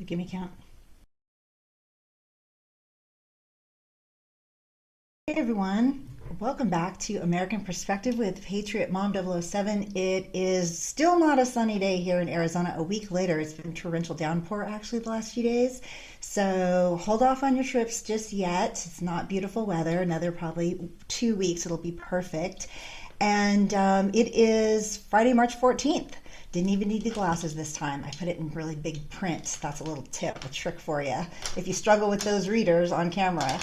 Give me count. Hey everyone, welcome back to American Perspective with Patriot Mom007. It is still not a sunny day here in Arizona. A week later, it's been torrential downpour actually the last few days. So hold off on your trips just yet. It's not beautiful weather. Another probably 2 weeks, it'll be perfect. And it is Friday, March 14th. Didn't even need the glasses this time. I put it in really big print. That's a little tip, a trick for you. If you struggle with those readers on camera,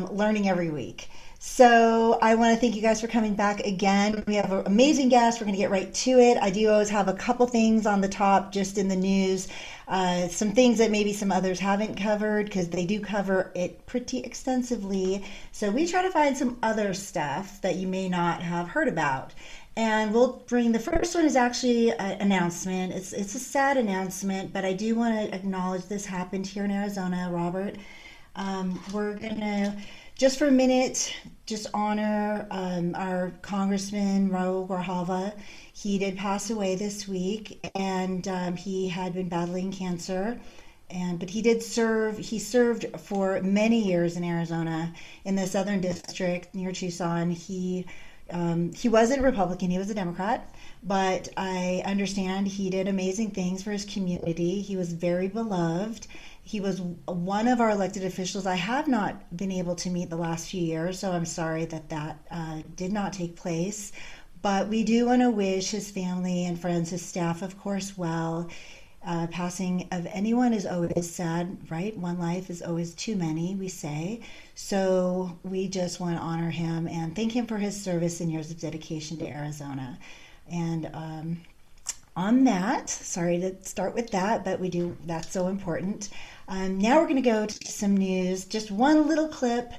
learning every week. So I want to thank you guys for coming back again. We have an amazing guest. We're going to get right to it. I do always have a couple things on the top just in the news. Some things that maybe some others haven't covered because they do cover it pretty extensively. So we try to find some other stuff that you may not have heard about. And we'll bring, the first one is actually an announcement. It's a sad announcement, but I do want to acknowledge this happened here in Arizona, Robert. We're going to, just for a minute, just honor our Congressman Raul Grijalva. He did pass away this week, and he had been battling cancer. But he did serve, he served for many years in Arizona in the Southern District near Tucson. He wasn't a Republican, he was a Democrat, but I understand he did amazing things for his community. He was very beloved. He was one of our elected officials I have not been able to meet the last few years, so I'm sorry that did not take place. But we do want to wish his family and friends, his staff, of course, well. Passing of anyone is always sad, right? One life is always too many, we say. So we just want to honor him and thank him for his service and years of dedication to Arizona. And on that, sorry to start with that, but that's so important. Now we're going to go to some news, just one little clip.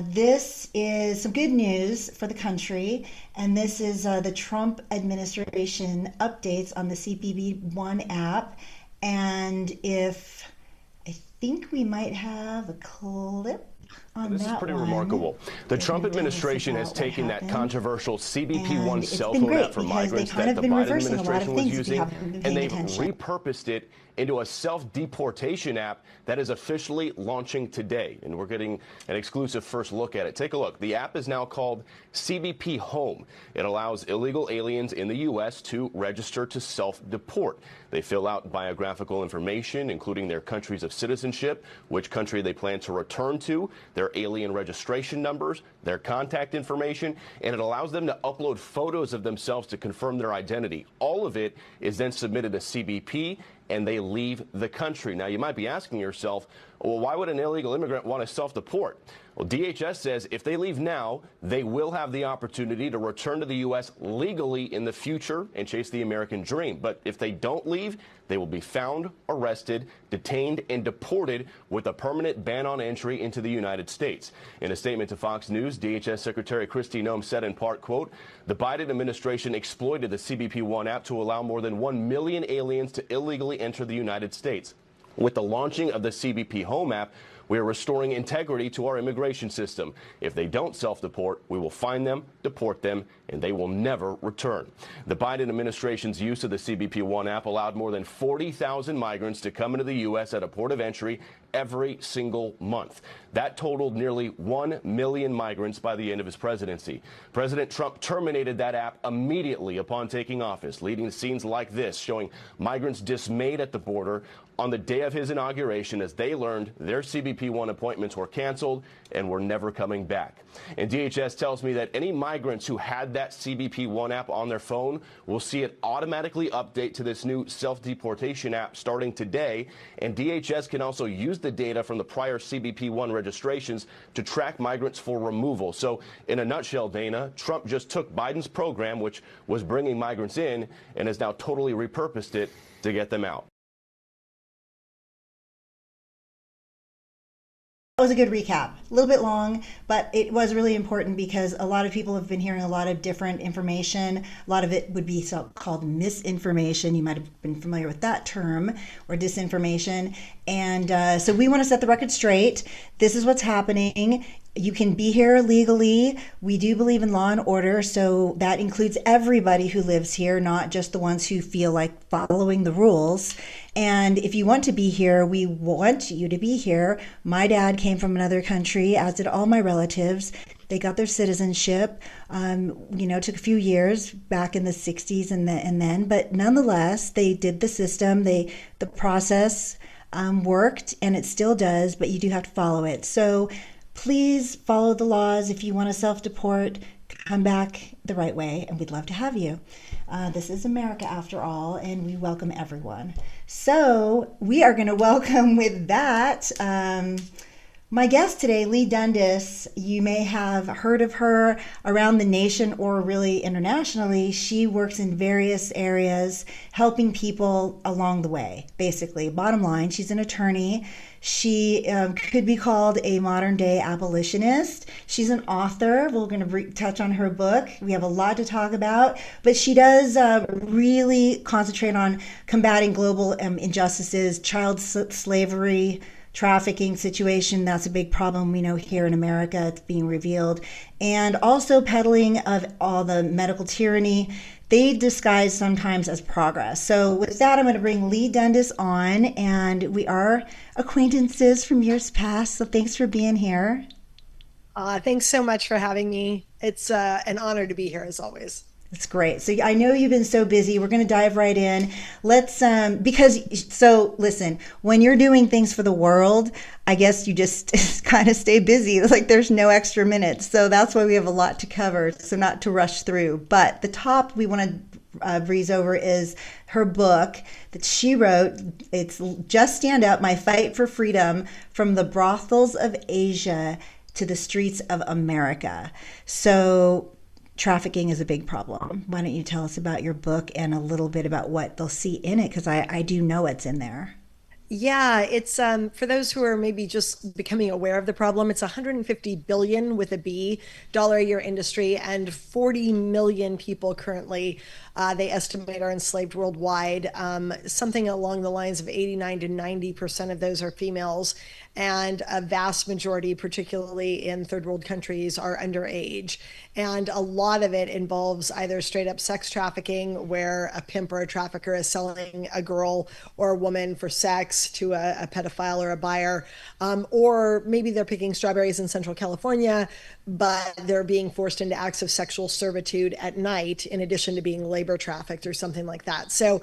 This is some good news for the country, and this is the Trump administration updates on the CBP1 app. And I think we might have a clip on this that is pretty one. Remarkable. The Trump administration has taken that controversial CBP1 cell phone app for migrants that the Biden administration was using, and they've repurposed it into a self-deportation app that is officially launching today. And we're getting an exclusive first look at it. Take a look. The app is now called CBP Home. It allows illegal aliens in the U.S. to register to self-deport. They fill out biographical information, including their countries of citizenship, which country they plan to return to, their alien registration numbers, their contact information, and it allows them to upload photos of themselves to confirm their identity. All of it is then submitted to CBP, and they leave the country. Now, you might be asking yourself, well, why would an illegal immigrant want to self-deport? Well, DHS says if they leave now, they will have the opportunity to return to the U.S. legally in the future and chase the American dream. But if they don't leave, they will be found, arrested, detained, and deported with a permanent ban on entry into the United States. In a statement to Fox News, DHS Secretary Kristi Noem said in part, quote, the Biden administration exploited the CBP1 app to allow more than 1 million aliens to illegally enter the United States. With the launching of the CBP Home app, we are restoring integrity to our immigration system. If they don't self-deport, we will find them, deport them, and they will never return. The Biden administration's use of the CBP1 app allowed more than 40,000 migrants to come into the U.S. at a port of entry every single month. That totaled nearly 1 million migrants by the end of his presidency. President Trump terminated that app immediately upon taking office, leading to scenes like this, showing migrants dismayed at the border on the day of his inauguration as they learned their CBP1 appointments were canceled and were never coming back. And DHS tells me that any migrants who had that CBP1 app on their phone will see it automatically update to this new self-deportation app starting today. And DHS can also use the data from the prior CBP1 registrations to track migrants for removal. So in a nutshell, Dana, Trump just took Biden's program, which was bringing migrants in, and has now totally repurposed it to get them out. That was a good recap. A little bit long, but it was really important because a lot of people have been hearing a lot of different information. A lot of it would be so-called misinformation. You might have been familiar with that term, or disinformation. And so we want to set the record straight. This is what's happening. You can be here legally. We do believe in law and order, so that includes everybody who lives here, not just the ones who feel like following the rules. And if you want to be here, we want you to be here. My dad came from another country, as did all my relatives. They got their citizenship. Took a few years back in the 60s and then, but nonetheless, they did the system. The process worked, and it still does, but you do have to follow it. So please follow the laws. If you want to self-deport, come back the right way, and we'd love to have you. This is America after all, and we welcome everyone. So we are going to welcome with that my guest today, Leigh Dundas. You may have heard of her around the nation or really internationally. She works in various areas, helping people along the way, basically. Bottom line, she's an attorney. She could be called a modern day abolitionist. She's an author. We're going to touch on her book. We have a lot to talk about, but she does really concentrate on combating global injustices, child slavery, trafficking situation. That's a big problem we know here in America. It's being revealed. And also peddling of all the medical tyranny. They disguise sometimes as progress. So with that, I'm going to bring Leigh Dundas on, and we are acquaintances from years past. So thanks for being here. Thanks so much for having me. It's an honor to be here as always. That's great. So I know you've been so busy. We're going to dive right in. Let's, listen, when you're doing things for the world, I guess you just kind of stay busy. Like there's no extra minutes. So that's why we have a lot to cover. So not to rush through. But the top we want to breeze over is her book that she wrote. It's Just Stand Up, My Fight for Freedom, from the Brothels of Asia to the Streets of America. So trafficking is a big problem. Why don't you tell us about your book and a little bit about what they'll see in it? Because I do know it's in there. Yeah, it's for those who are maybe just becoming aware of the problem, it's 150 billion with a B dollar a year industry, and 40 million people currently they estimate are enslaved worldwide. Something along the lines of 89 to 90% of those are females, and a vast majority, particularly in third world countries, are underage. And a lot of it involves either straight up sex trafficking, where a pimp or a trafficker is selling a girl or a woman for sex to a pedophile or a buyer, or maybe they're picking strawberries in Central California, but they're being forced into acts of sexual servitude at night, in addition to being labor trafficked or something like that. So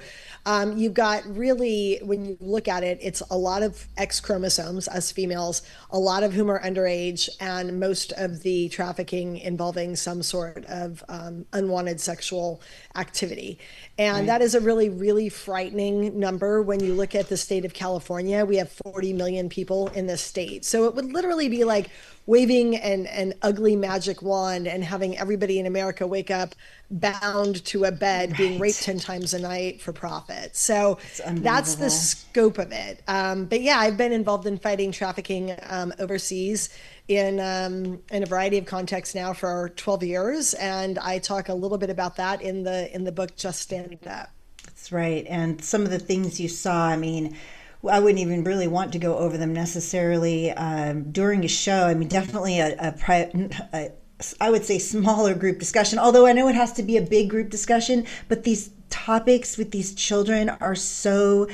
you've got really, when you look at it, it's a lot of X chromosomes as females, a lot of whom are underage, and most of the trafficking involving some sort of unwanted sexual activity. And that is a really, really frightening number when you look at the state of California. We have 40 million people in this state. So it would literally be like waving an ugly magic wand and having everybody in America wake up bound to a bed, being raped 10 times a night for profit. So that's the scope of it. But yeah, I've been involved in fighting trafficking overseas in a variety of contexts now for 12 years. And I talk a little bit about that in the book, Just Stand Up. That's right. And some of the things you saw, I mean, I wouldn't even really want to go over them necessarily during a show. I mean, definitely I would say smaller group discussion, although I know it has to be a big group discussion, but these topics with these children are so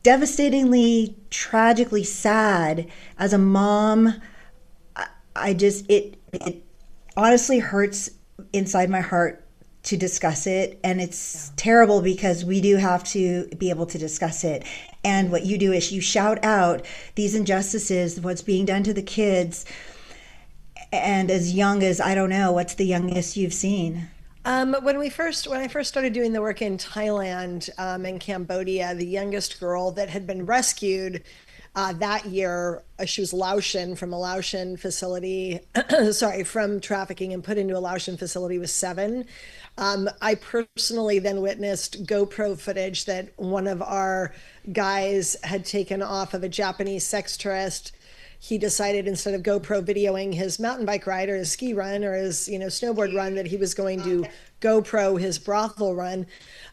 devastatingly, tragically sad. As a mom, it honestly hurts inside my heart to discuss it. And it's terrible because we do have to be able to discuss it. And what you do is you shout out these injustices, what's being done to the kids. And as young as, I don't know, what's the youngest you've seen? When I first started doing the work in Thailand and Cambodia, the youngest girl that had been rescued that year, she was Laotian, from a Laotian facility, from trafficking, and put into a Laotian facility, was 7. I personally then witnessed GoPro footage that one of our guys had taken off of a Japanese sex tourist. He decided, instead of GoPro videoing his mountain bike ride or his ski run or his snowboard run, that he was going to GoPro his brothel run.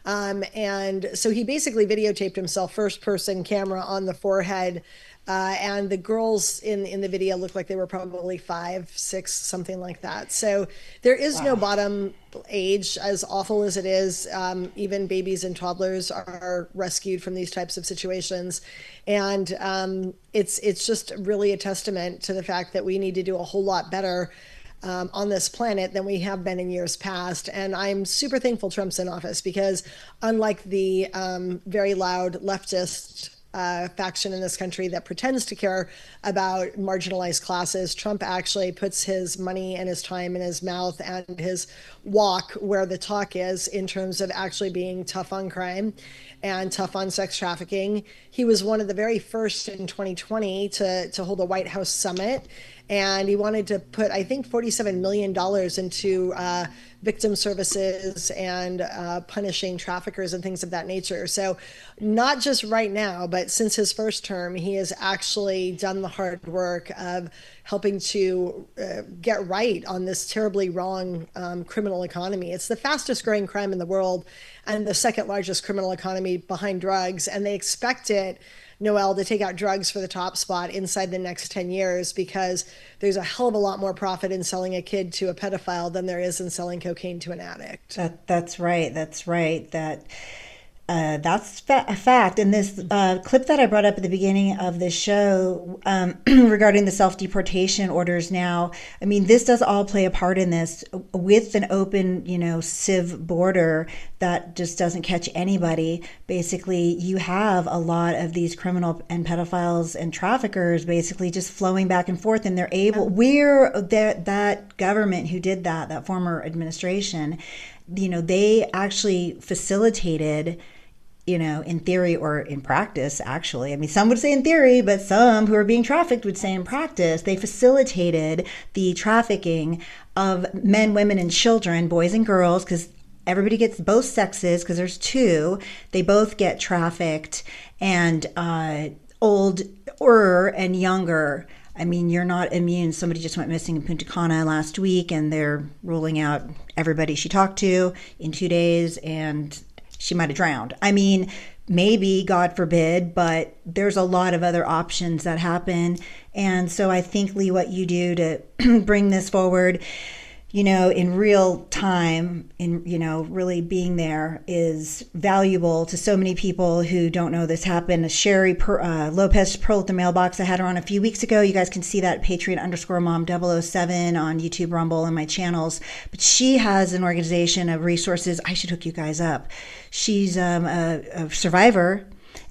And so he basically videotaped himself, first person camera on the forehead, And the girls in the video looked like they were probably 5, 6, something like that. So there is no bottom age, as awful as it is. Even babies and toddlers are rescued from these types of situations. And it's just really a testament to the fact that we need to do a whole lot better on this planet than we have been in years past. And I'm super thankful Trump's in office, because unlike the very loud leftist faction in this country that pretends to care about marginalized classes, Trump actually puts his money and his time in his mouth and his walk where the talk is, in terms of actually being tough on crime and tough on sex trafficking. He was one of the very first in 2020 to hold a White House summit, and he wanted to put, I think, $47 million into victim services and punishing traffickers and things of that nature. So not just right now, but since his first term, he has actually done the hard work of helping to get right on this terribly wrong criminal economy. It's the fastest growing crime in the world and the second largest criminal economy behind drugs. And they expect it, Noél, to take out drugs for the top spot inside the next 10 years, because there's a hell of a lot more profit in selling a kid to a pedophile than there is in selling cocaine to an addict. That's right. That's a fact. And this clip that I brought up at the beginning of the show regarding the self-deportation orders now, I mean, this does all play a part in this. With an open, civ border that just doesn't catch anybody, basically you have a lot of these criminal and pedophiles and traffickers basically just flowing back and forth, and they're able, that government who did that former administration, they actually facilitated, in theory or in practice, actually. I mean, some would say in theory, but some who are being trafficked would say in practice, they facilitated the trafficking of men, women, and children, boys and girls, because everybody gets both sexes, because there's two. They both get trafficked, and older and younger. I mean, you're not immune. Somebody just went missing in Punta Cana last week, and they're ruling out everybody she talked to in 2 days, and she might have drowned. I mean, maybe, God forbid, but there's a lot of other options that happen. And so I think, Leigh, what you do to bring this forward, in real time, really being there, is valuable to so many people who don't know this happened. Sherry Lopez Pearl at the mailbox, I had her on a few weeks ago. You guys can see that at Patriot_Mom007 on YouTube, Rumble, and my channels. But she has an organization of resources. I should hook you guys up. She's a survivor,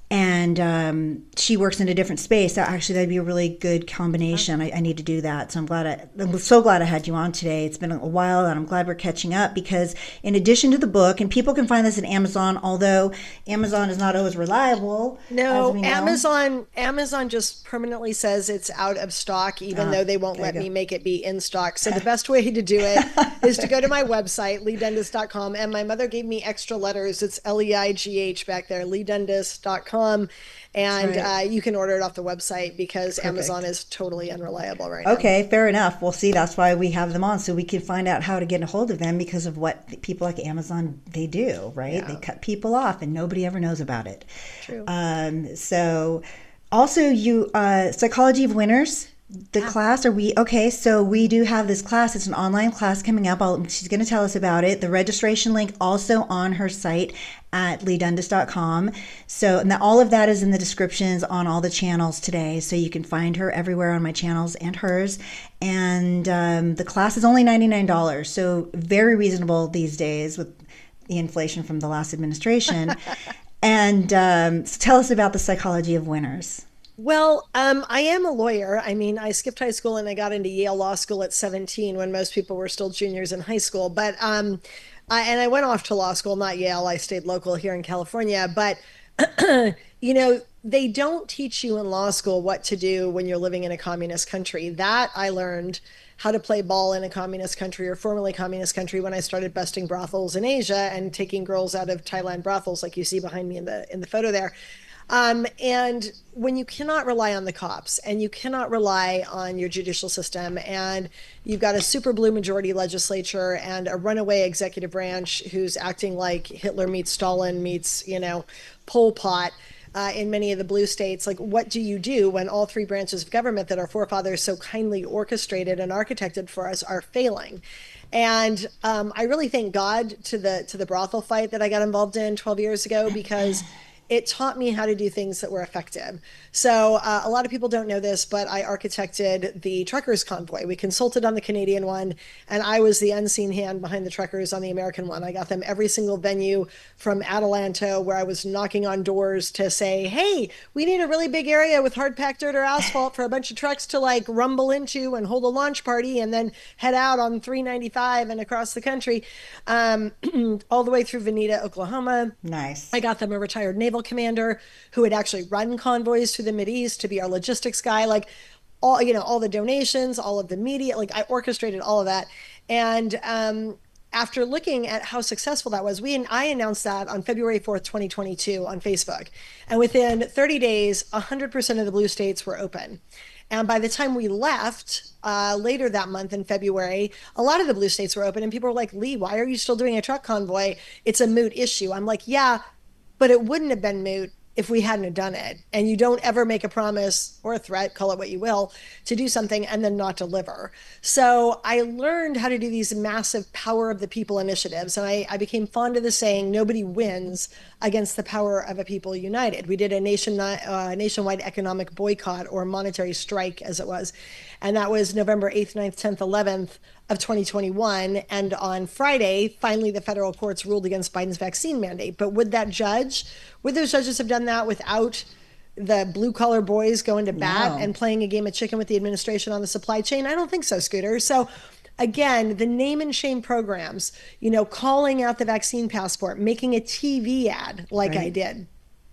and she works in a different space. So actually, that'd be a really good combination. I need to do that. So I'm so glad I had you on today. It's been a while, and I'm glad we're catching up, because in addition to the book, and people can find this at Amazon, although Amazon is not always reliable. No, Amazon just permanently says it's out of stock, even though they won't let me make it be in stock. So the best way to do it is to go to my website, leighdundas.com. And my mother gave me extra letters. It's Leigh back there, leighdundas.com. And right. You can order it off the website, because Perfect. Amazon is totally unreliable right now. Okay, fair enough. Well, see, that's why we have them on, so we can find out how to get a hold of them, because of what people like Amazon, they do, right? Yeah. They cut people off and nobody ever knows about it. True. So also Psychology of Winners, the class, so we do have this class. It's an online class coming up. She's going to tell us about it. The registration link also on her site at leighdundas.com. So, and all of that is in the descriptions on all the channels today. So you can find her everywhere on my channels and hers. And the class is only $99. So very reasonable these days with the inflation from the last administration. And so tell us about the Psychology of Winners. Well, I am a lawyer. I mean, I skipped high school and I got into Yale Law School at 17 when most people were still juniors in high school. But and I went off to law school, not Yale. I stayed local here in California. But, they don't teach you in law school what to do when you're living in a communist country. That I learned how to play ball in a communist country, or formerly communist country, when I started busting brothels in Asia and taking girls out of Thailand brothels, like you see behind me in the photo there. And when you cannot rely on the cops, and you cannot rely on your judicial system, and you've got a super blue majority legislature and a runaway executive branch who's acting like Hitler meets Stalin meets, Pol Pot, in many of the blue states. Like, what do you do when all three branches of government that our forefathers so kindly orchestrated and architected for us are failing? And I really thank God to the brothel fight that I got involved in 12 years ago, because it taught me how to do things that were effective. So a lot of people don't know this, but I architected the truckers convoy. We consulted on the Canadian one, and I was the unseen hand behind the truckers on the American one. I got them every single venue from Adelanto, where I was knocking on doors to say, hey, we need a really big area with hard packed dirt or asphalt for a bunch of trucks to like rumble into and hold a launch party and then head out on 395 and across the country, all the way through Veneta, Oklahoma. Nice. I got them a retired naval commander who had actually run convoys through the Mideast to be our logistics guy. Like, all the donations, all of the media, like I orchestrated all of that. And after looking at how successful that was, I announced that on February 4th, 2022 on Facebook. And within 30 days, 100% of the blue states were open. And by the time we left later that month in February, a lot of the blue states were open, and people were like, Leigh, why are you still doing a truck convoy? It's a moot issue. I'm like, yeah, but it wouldn't have been moot if we hadn't have done it. And you don't ever make a promise or a threat, call it what you will, to do something and then not deliver. So I learned how to do these massive power of the people initiatives. And I became fond of the saying, nobody wins against the power of a people united. We did a nationwide economic boycott, or monetary strike as it was. And that was November 8th, 9th, 10th, 11th of 2021. And on Friday, finally, the federal courts ruled against Biden's vaccine mandate. But would those judges have done that without the blue collar boys going to bat and playing a game of chicken with the administration on the supply chain? I don't think so, Scooter. So again, the name and shame programs, calling out the vaccine passport, making a TV ad like I did.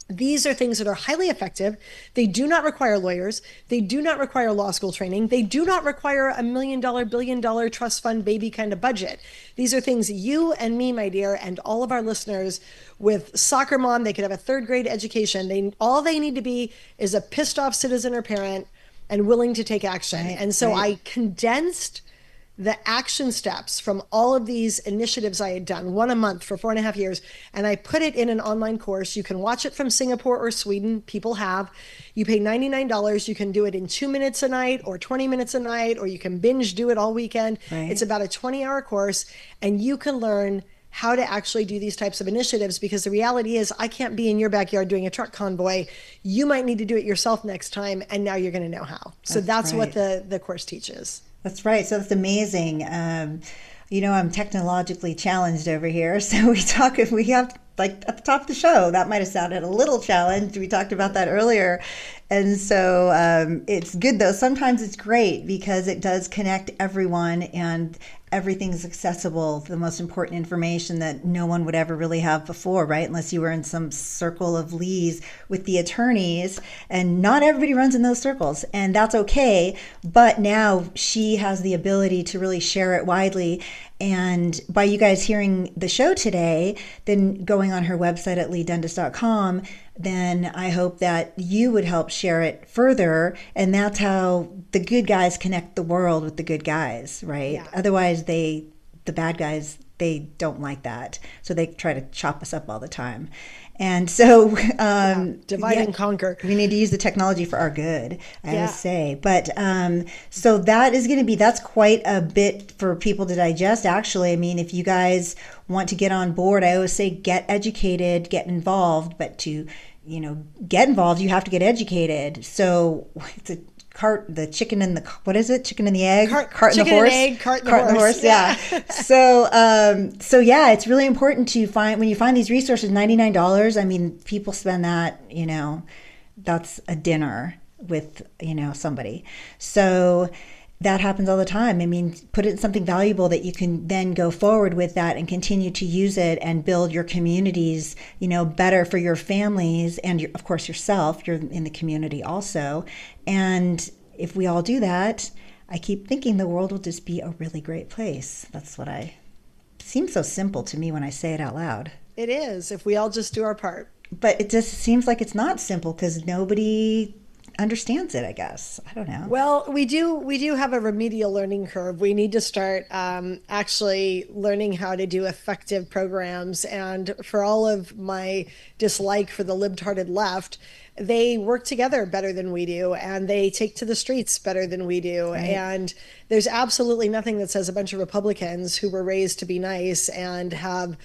These are things that are highly effective. They do not require lawyers. They do not require law school training. They do not require $1 million, $1 billion trust fund baby kind of budget. These are things you and me, my dear, and all of our listeners with soccer mom, they could have a third grade education. All they need to be is a pissed off citizen or parent and willing to take action. And so I condensed the action steps from all of these initiatives I had done, one a month for 4.5 years, and I put it in an online course. You can watch it from Singapore or Sweden. People have. You pay $99. You can do it in 2 minutes a night or 20 minutes a night, or you can binge do it all weekend. It's about a 20-hour course, and you can learn how to actually do these types of initiatives, because the reality is I can't be in your backyard doing a truck convoy. You might need to do it yourself next time, and now you're going to know how. So that's what the course teaches. That's right. So that's amazing. I'm technologically challenged over here. So we have, like at the top of the show, that might have sounded a little challenged. We talked about that earlier. And so it's good though. Sometimes it's great because it does connect everyone and everything's accessible, the most important information that no one would ever really have before, right? Unless you were in some circle of Leighs with the attorneys, and not everybody runs in those circles, and that's okay. But now she has the ability to really share it widely. And by you guys hearing the show today, then going on her website at leighdundas.com, then I hope that you would help share it further. And that's how the good guys connect the world with the good guys, right? Yeah. Otherwise, the bad guys, they don't like that. So they try to chop us up all the time. And so divide and conquer. We need to use the technology for our good, I would say. But so that's quite a bit for people to digest, actually. I mean, if you guys want to get on board, I always say get educated, get involved. But to, get involved, you have to get educated. So it's the chicken and the, what is it? Chicken and the egg? Cart and the horse? Chicken and egg, cart and the horse. Yeah. So yeah, it's really important to when you find these resources, $99. I mean, people spend that, that's a dinner with, somebody. So that happens all the time. I mean, put it in something valuable that you can then go forward with that and continue to use it and build your communities, better for your families and of course yourself. You're in the community also. And if we all do that, I keep thinking the world will just be a really great place. That's what seems so simple to me when I say it out loud. It is, if we all just do our part. But it just seems like it's not simple because nobody understands it, I guess. I don't know. Well, we do have a remedial learning curve. We need to start actually learning how to do effective programs. And for all of my dislike for the libtarded left, they work together better than we do, and they take to the streets better than we do. Right. And there's absolutely nothing that says a bunch of Republicans who were raised to be nice and have,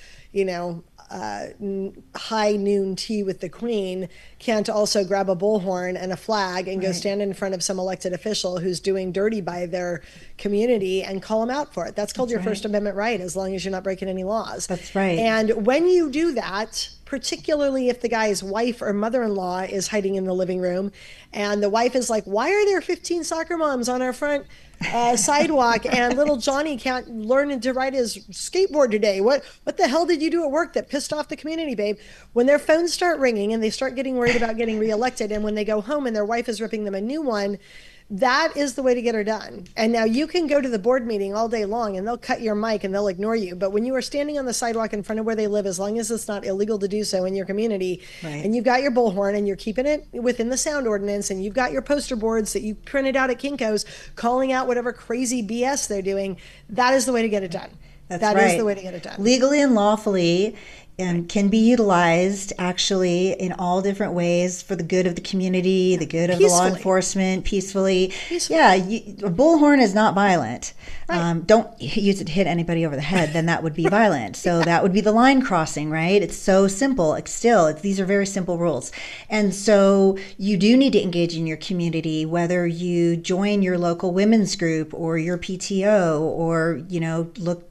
high noon tea with the Queen can't also grab a bullhorn and a flag and go stand in front of some elected official who's doing dirty by their community and call them out for it. That's called your First Amendment right, as long as you're not breaking any laws. That's right. And when you do that, particularly if the guy's wife or mother-in-law is hiding in the living room and the wife is like, why are there 15 soccer moms on our front sidewalk and little Johnny can't learn to ride his skateboard today? What the hell did you do at work that pissed off the community, babe? When their phones start ringing and they start getting worried about getting reelected, and when they go home and their wife is ripping them a new one, that is the way to get her done. And now you can go to the board meeting all day long and they'll cut your mic and they'll ignore you. But when you are standing on the sidewalk in front of where they live, as long as it's not illegal to do so in your community, and you've got your bullhorn and you're keeping it within the sound ordinance, and you've got your poster boards that you printed out at Kinko's calling out whatever crazy BS they're doing, that is the way to get it done. That is the way to get it done. Legally and lawfully, and can be utilized actually in all different ways for the good of the community, the good of the law enforcement, peacefully. Yeah, a bullhorn is not violent. Right. Don't use it to hit anybody over the head, then that would be violent. So that would be the line crossing, right? It's so simple. These are very simple rules. And so you do need to engage in your community, whether you join your local women's group or your PTO, or,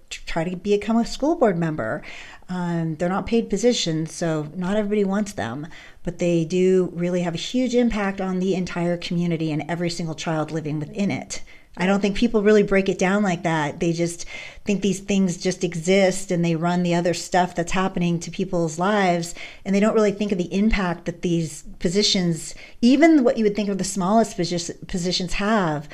try to become a school board member. They're not paid positions, so not everybody wants them, but they do really have a huge impact on the entire community and every single child living within it. I don't think people really break it down like that. They just think these things just exist and they run the other stuff that's happening to people's lives, and they don't really think of the impact that these positions, even what you would think of the smallest positions, have,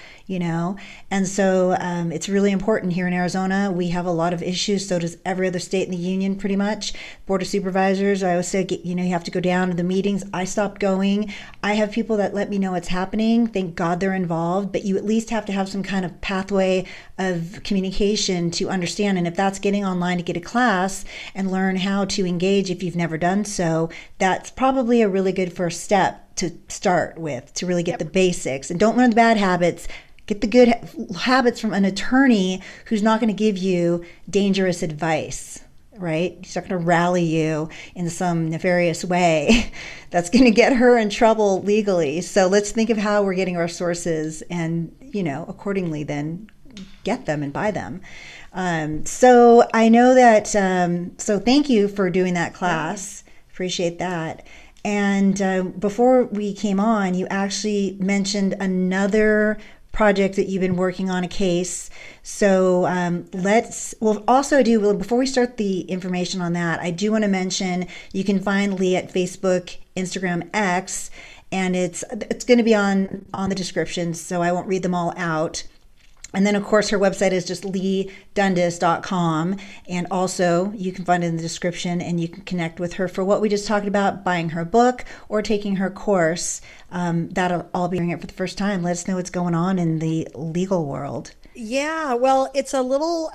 And so it's really important here in Arizona. We have a lot of issues. So does every other state in the union, pretty much. Board of Supervisors, I always say, you have to go down to the meetings. I stopped going. I have people that let me know what's happening. Thank God they're involved, but you at least have to have some kind of pathway of communication to understand. And if that's getting online to get a class and learn how to engage if you've never done so, that's probably a really good first step to start with, to really get the basics. And don't learn the bad habits. Get the good habits from an attorney who's not going to give you dangerous advice, right? He's not going to rally you in some nefarious way that's going to get her in trouble legally. So let's think of how we're getting our sources and, accordingly then get them and buy them. So I know that, so thank you for doing that class. Appreciate that. And before we came on, you actually mentioned another project that you've been working on, a case. So before we start the information on that, I do want to mention you can find Leigh at Facebook, Instagram, X, and it's going to be on the description, so I won't read them all out. And then, of course, her website is just leighdundas.com. And also, you can find it in the description, and you can connect with her for what we just talked about, buying her book or taking her course. That'll all be doing it for the first time. Let us know what's going on in the legal world. Yeah, well, it's a little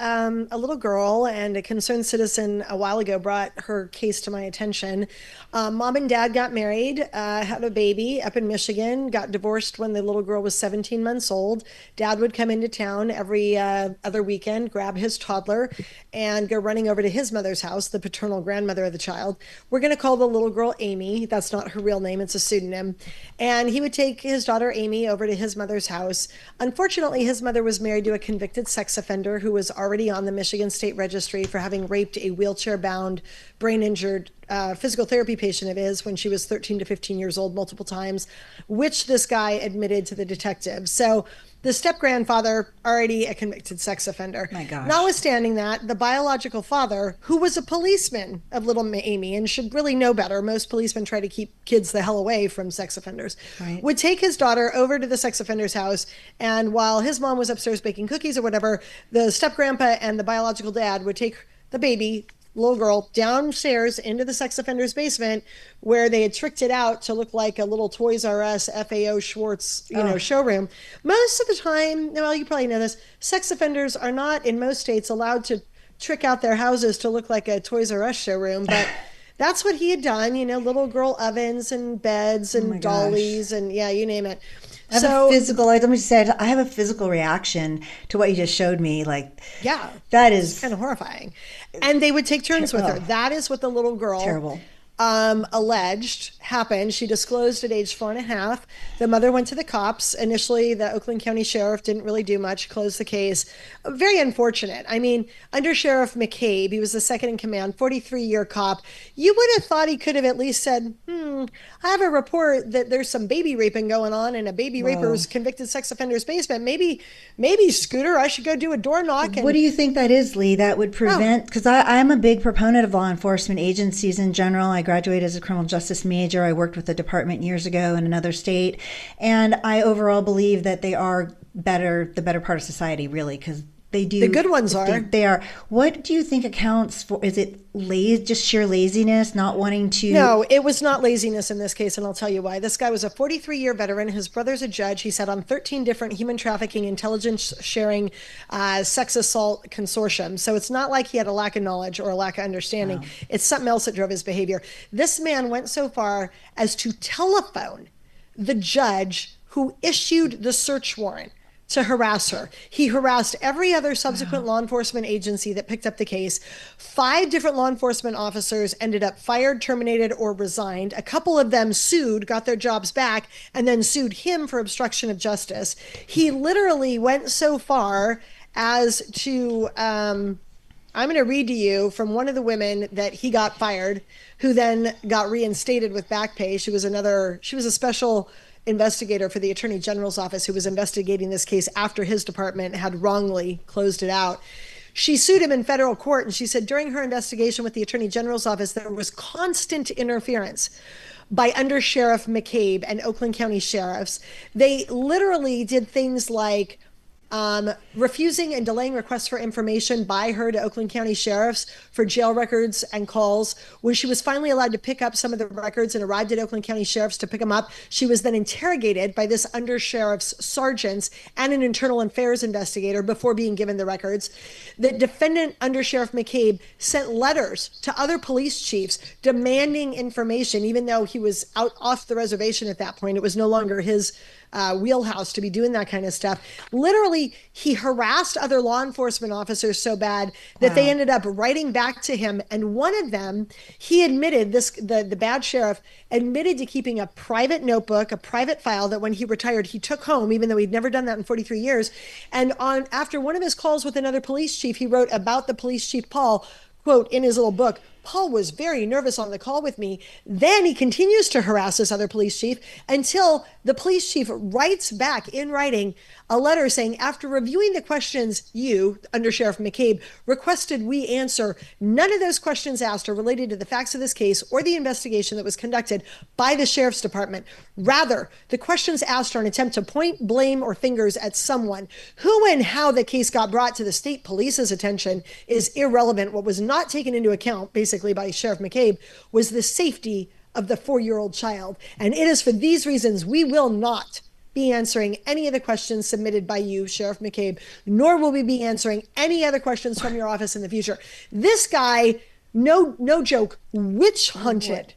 girl, and a concerned citizen a while ago brought her case to my attention. Mom and dad got married, had a baby up in Michigan, got divorced when the little girl was 17 months old. Dad would come into town every other weekend, grab his toddler, and go running over to his mother's house, the paternal grandmother of the child. We're going to call the little girl Amy. That's not her real name, it's a pseudonym. And he would take his daughter Amy over to his mother's house. Unfortunately, his mother was married to a convicted sex offender who was already on the Michigan State Registry for having raped a wheelchair-bound, brain-injured physical therapy patient of his when she was 13 to 15 years old multiple times, which this guy admitted to the detective. So the step-grandfather, already a convicted sex offender. My gosh. Notwithstanding that, the biological father, who was a policeman of little Amy and should really know better, most policemen try to keep kids the hell away from sex offenders, would take his daughter over to the sex offender's house, and while his mom was upstairs baking cookies or whatever, the step-grandpa and the biological dad would take the baby, little girl downstairs into the sex offender's basement, where they had tricked it out to look like a little Toys R Us FAO Schwartz, showroom. Most of the time, well, you probably know this, sex offenders are not in most states allowed to trick out their houses to look like a Toys R Us showroom, but that's what he had done, little girl ovens and beds and dollies and you name it. Let me just say, I have a physical reaction to what you just showed me. That is kind of horrifying. And they would take turns with her. That is what the little girl terrible. Alleged happened. She disclosed at age 4.5. The mother went to the cops. Initially, the Oakland County Sheriff didn't really do much, closed the case. Very unfortunate. I mean, Under Sheriff McCabe, he was the second in command, 43-year cop. You would have thought he could have at least said, I have a report that there's some baby raping going on in a baby raper's convicted sex offender's basement. Maybe, Scooter, I should go do a door knock. What do you think that is, Leigh? That would prevent, because I'm a big proponent of law enforcement agencies in general. I graduated as a criminal justice major. I worked with the department years ago in another state. And I overall believe that they are the better part of society, really, because they do. The good ones are. They are. What do you think accounts for? Is it just sheer laziness, not wanting to? No, it was not laziness in this case, and I'll tell you why. This guy was a 43-year veteran. His brother's a judge. He sat on 13 different human trafficking, intelligence sharing, sex assault consortiums. So it's not like he had a lack of knowledge or a lack of understanding. Wow. It's something else that drove his behavior. This man went so far as to telephone the judge who issued the search warrant to harass her. He harassed every other subsequent law enforcement agency that picked up the case. 5 different law enforcement officers ended up fired, terminated, or resigned. A couple of them sued, got their jobs back, and then sued him for obstruction of justice. He literally went so far as to, I'm going to read to you from one of the women that he got fired, who then got reinstated with back pay. She was a special investigator for the Attorney General's office who was investigating this case after his department had wrongly closed it out. She sued him in federal court, and she said during her investigation with the Attorney General's office, there was constant interference by Under Sheriff McCabe and Oakland County sheriffs. They literally did things like refusing and delaying requests for information by her to Oakland County sheriffs for jail records and calls. When she was finally allowed to pick up some of the records and arrived at Oakland County sheriffs to pick them up, she was then interrogated by this under sheriff's sergeants and an internal affairs investigator before being given the records. The defendant, Under Sheriff McCabe, sent letters to other police chiefs demanding information, even though he was out off the reservation at that point. It was no longer his wheelhouse to be doing that kind of stuff. Literally, he harassed other law enforcement officers so bad that they ended up writing back to him. And one of them, he admitted, the bad sheriff admitted to keeping a private notebook, a private file that when he retired, he took home, even though he'd never done that in 43 years. And after one of his calls with another police chief, he wrote about the police chief, Paul, quote, in his little book, Paul was very nervous on the call with me. Then he continues to harass this other police chief until the police chief writes back in writing a letter saying, after reviewing the questions you, Under Sheriff McCabe, requested we answer, none of those questions asked are related to the facts of this case or the investigation that was conducted by the sheriff's department. Rather, the questions asked are an attempt to point blame or fingers at someone. Who and how the case got brought to the state police's attention is irrelevant. What was not taken into account, basically, by Sheriff McCabe was the safety of the 4-year-old child. And it is for these reasons we will not be answering any of the questions submitted by you, Sheriff McCabe, nor will we be answering any other questions from your office in the future. This guy, no joke, witch hunted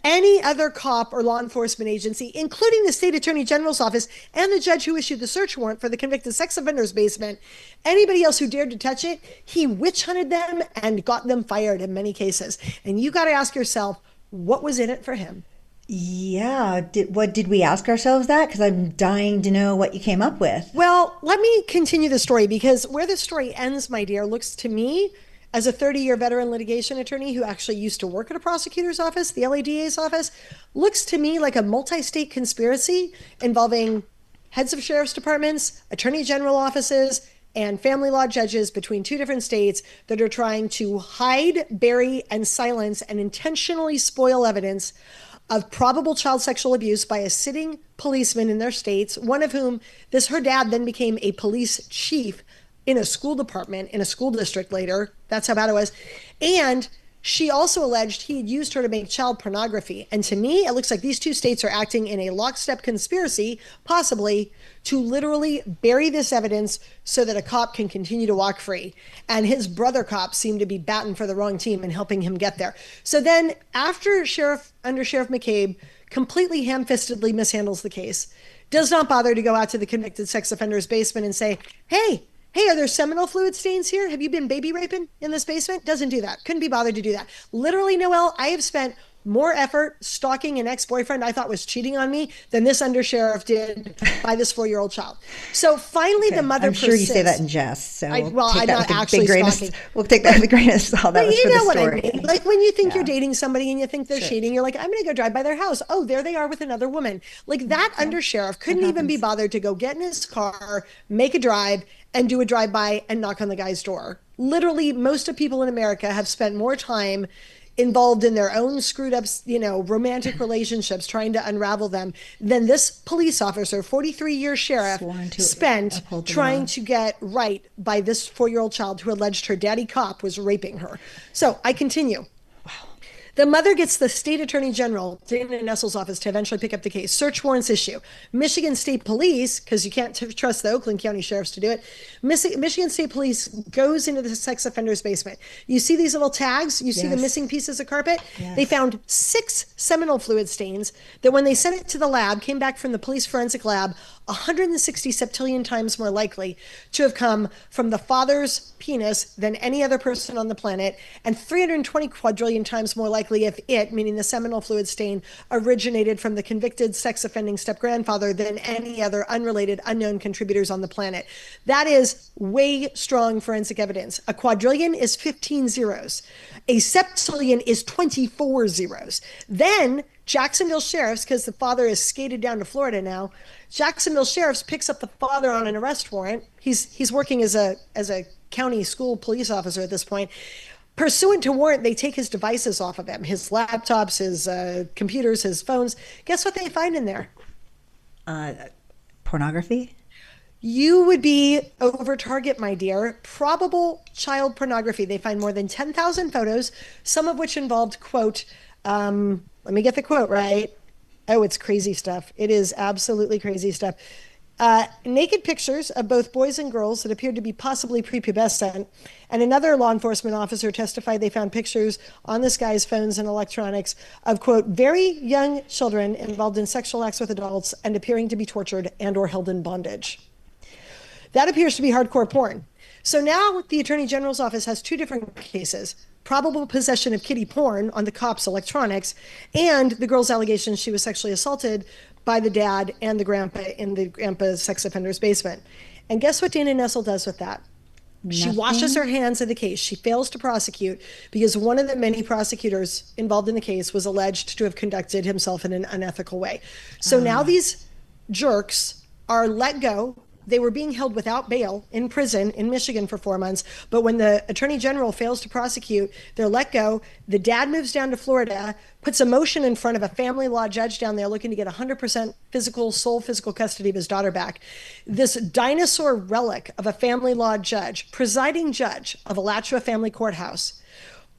any other cop or law enforcement agency, including the state attorney general's office and the judge who issued the search warrant for the convicted sex offender's basement. Anybody else who dared to touch it, he witch hunted them and got them fired in many cases. And you got to ask yourself, what was in it for him? Yeah. Did we ask ourselves that? Because I'm dying to know what you came up with. Well, let me continue the story, because where the story ends, my dear, looks to me, as a 30-year veteran litigation attorney who actually used to work at a prosecutor's office, the LADA's office, looks to me like a multi-state conspiracy involving heads of sheriff's departments, attorney general offices, and family law judges between 2 different states that are trying to hide, bury, and silence and intentionally spoil evidence of probable child sexual abuse by a sitting policeman in their states, one of whom, her dad then became a police chief in a school department, in a school district later. That's how bad it was. And She also alleged he had used her to make child pornography. And to me, it looks like these two states are acting in a lockstep conspiracy, possibly, to literally bury this evidence so that a cop can continue to walk free. And his brother cops seem to be batting for the wrong team and helping him get there. So then after Under Sheriff McCabe completely ham-fistedly mishandles the case, does not bother to go out to the convicted sex offender's basement and say, hey, are there seminal fluid stains here? Have you been baby raping in this basement? Doesn't do that. Couldn't be bothered to do that. Literally, Noel, I have spent more effort stalking an ex-boyfriend I thought was cheating on me than this undersheriff did by this 4-year-old child. So finally, the mother persists. I'm sure you say that in jest. So I'm not actually stalking. We'll take that with a grain of salt. That was for the story. What I mean. Like when you think you're dating somebody and you think they're cheating, you're like, I'm going to go drive by their house. Oh, there they are with another woman. Like that undersheriff couldn't even be bothered to go get in his car, make a drive, and do a drive-by and knock on the guy's door. Literally, most of people in America have spent more time involved in their own screwed up, romantic relationships, trying to unravel them, than this police officer, 43-year sheriff, spent trying to get right by this 4-year-old child who alleged her daddy cop was raping her. So I continue. The mother gets the state attorney general, Dana Nessel's office, to eventually pick up the case. Search warrants issue. Michigan State Police, because you can't trust the Oakland County sheriffs to do it, Michigan State Police goes into the sex offender's basement. You see these little tags? You see the missing pieces of carpet? Yes. They found 6 seminal fluid stains that when they sent it to the lab, came back from the police forensic lab, 160 septillion times more likely to have come from the father's penis than any other person on the planet, and 320 quadrillion times more likely if it, meaning the seminal fluid stain, originated from the convicted sex offending step-grandfather than any other unrelated, unknown contributors on the planet. That is way strong forensic evidence. A quadrillion is 15 zeros. A septillion is 24 zeros. Then Jacksonville Sheriffs, because the father is skated down to Florida now, Jacksonville Sheriffs picks up the father on an arrest warrant. He's working as a county school police officer at this point. Pursuant to warrant, they take his devices off of him, his laptops, his computers, his phones. Guess what they find in there? Pornography? You would be over target, my dear. Probable child pornography. They find more than 10,000 photos, some of which involved, quote, let me get the quote right. Oh, it's crazy stuff. It is absolutely crazy stuff. Naked pictures of both boys and girls that appeared to be possibly prepubescent. And another law enforcement officer testified they found pictures on this guy's phones and electronics of, quote, very young children involved in sexual acts with adults and appearing to be tortured and or held in bondage. That appears to be hardcore porn. So now the Attorney General's office has 2 different cases: probable possession of kiddie porn on the cop's electronics, and the girl's allegation she was sexually assaulted by the dad and the grandpa in the grandpa's sex offender's basement. And guess what Dana Nessel does with that? Nothing. She washes her hands of the case. She fails to prosecute because one of the many prosecutors involved in the case was alleged to have conducted himself in an unethical way. So now these jerks are let go. They were being held without bail in prison in Michigan for 4 months. But when the attorney general fails to prosecute, they're let go. The dad moves down to Florida, puts a motion in front of a family law judge down there looking to get 100% sole physical custody of his daughter back. This dinosaur relic of a family law judge, presiding judge of Alachua Family Courthouse,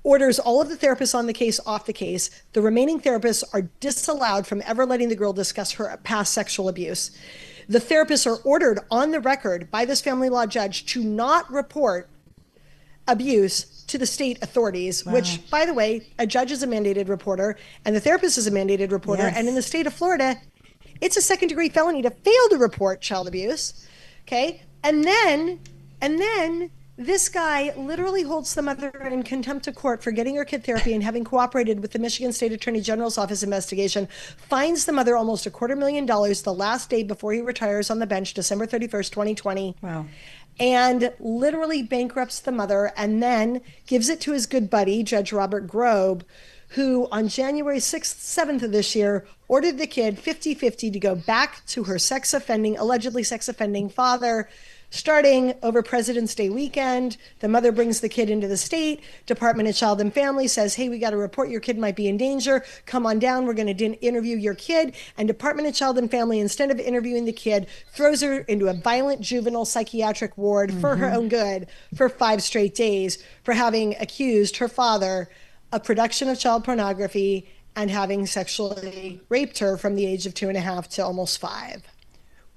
orders all of the therapists on the case off the case. The remaining therapists are disallowed from ever letting the girl discuss her past sexual abuse. The therapists are ordered on the record by this family law judge to not report abuse to the state authorities, which, by the way, a judge is a mandated reporter and the therapist is a mandated reporter. Yes. And in the state of Florida, it's a second-degree felony to fail to report child abuse. Okay. And then this guy literally holds the mother in contempt of court for getting her kid therapy and having cooperated with the Michigan State Attorney General's office investigation, fines the mother almost $250,000 the last day before he retires on the bench, December 31st, 2020. Wow. And literally bankrupts the mother and then gives it to his good buddy, Judge Robert Grobe, who on January 6th, 7th of this year, ordered the kid 50-50 to go back to her allegedly sex offending father. Starting over President's Day weekend, the mother brings the kid into the state. Department of Child and Family says, hey, we got to report your kid might be in danger. Come on down. We're going to interview your kid. And Department of Child and Family, instead of interviewing the kid, throws her into a violent juvenile psychiatric ward for her own good for 5 straight days for having accused her father of production of child pornography and having sexually raped her from the age of 2.5 to almost 5.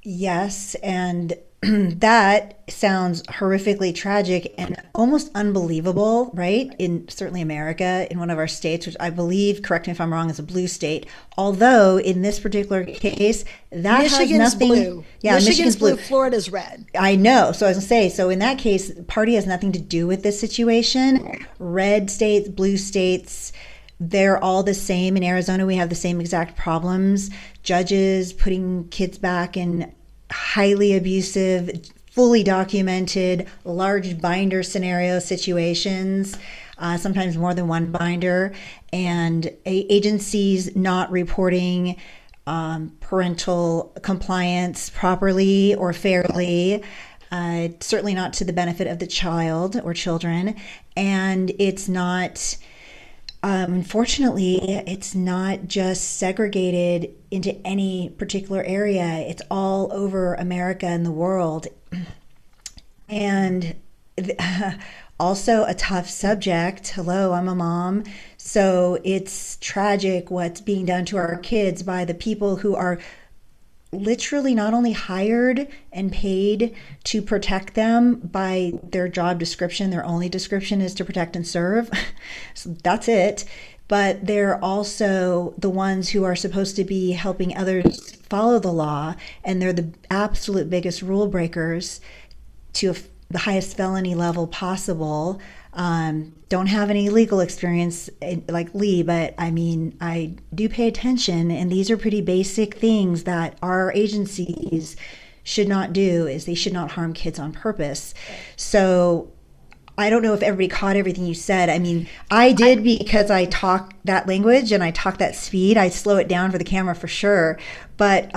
Yes, and that sounds horrifically tragic and almost unbelievable, right? In certainly America, in one of our states, which I believe, correct me if I'm wrong, is a blue state. Although in this particular case, that Michigan's has nothing. Blue. Yeah, Michigan's blue. Florida's red. I know. So I was gonna say, so in that case, party has nothing to do with this situation. Red states, blue states, they're all the same. In Arizona, we have the same exact problems. Judges putting kids back in highly abusive, fully documented, large binder scenario situations, sometimes more than one binder, and agencies not reporting parental compliance properly or fairly, certainly not to the benefit of the child or children. And it's not, unfortunately, it's not just segregated into any particular area. It's all over America and the world. And also a tough subject. Hello, I'm a mom. So it's tragic what's being done to our kids by the people who are literally not only hired and paid to protect them by their job description, their only description is to protect and serve. So that's it. But they're also the ones who are supposed to be helping others follow the law. And they're the absolute biggest rule breakers to the highest felony level possible. Don't have any legal experience like Leigh, but I mean, I do pay attention, and these are pretty basic things that our agencies should not do, is they should not harm kids on purpose. So I don't know if everybody caught everything you said. I mean, I did, because I talk that language and I talk that speed. I slow it down for the camera for sure, but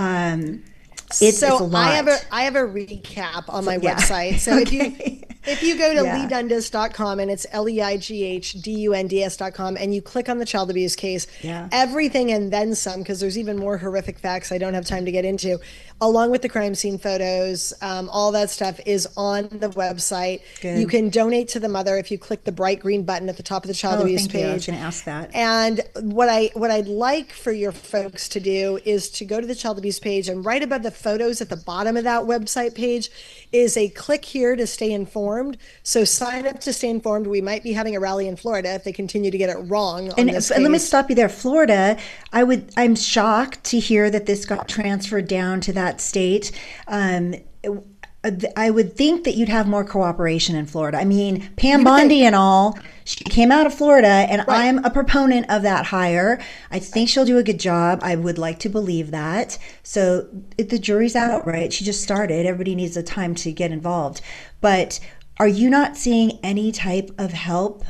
it's a lot. I have a recap on my website. So okay. if you go to leighdundas.com, and it's LEIGHDUNDS.com, and you click on the child abuse case, everything and then some, because there's even more horrific facts I don't have time to get into, along with the crime scene photos, all that stuff is on the website. Good. You can donate to the mother if you click the bright green button at the top of the child abuse page. I was going to ask that. And what I'd like for your folks to do is to go to the child abuse page, and right above the photos at the bottom of that website page is a click here to stay informed. So sign up to stay informed. We might be having a rally in Florida if they continue to get it wrong on this case. Let me stop you there. Florida, I'm shocked to hear that this got transferred down to that state. I would think that you'd have more cooperation in Florida. I mean, Pam Bondi and all, she came out of Florida, and right. I'm a proponent of that hire. I think she'll do a good job. I would like to believe that. So the jury's out, right? She just started. Everybody needs the time to get involved. But are you not seeing any type of help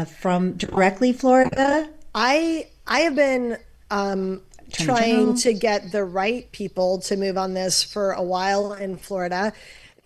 from directly Florida? I have been trying to get the right people to move on this for a while in Florida.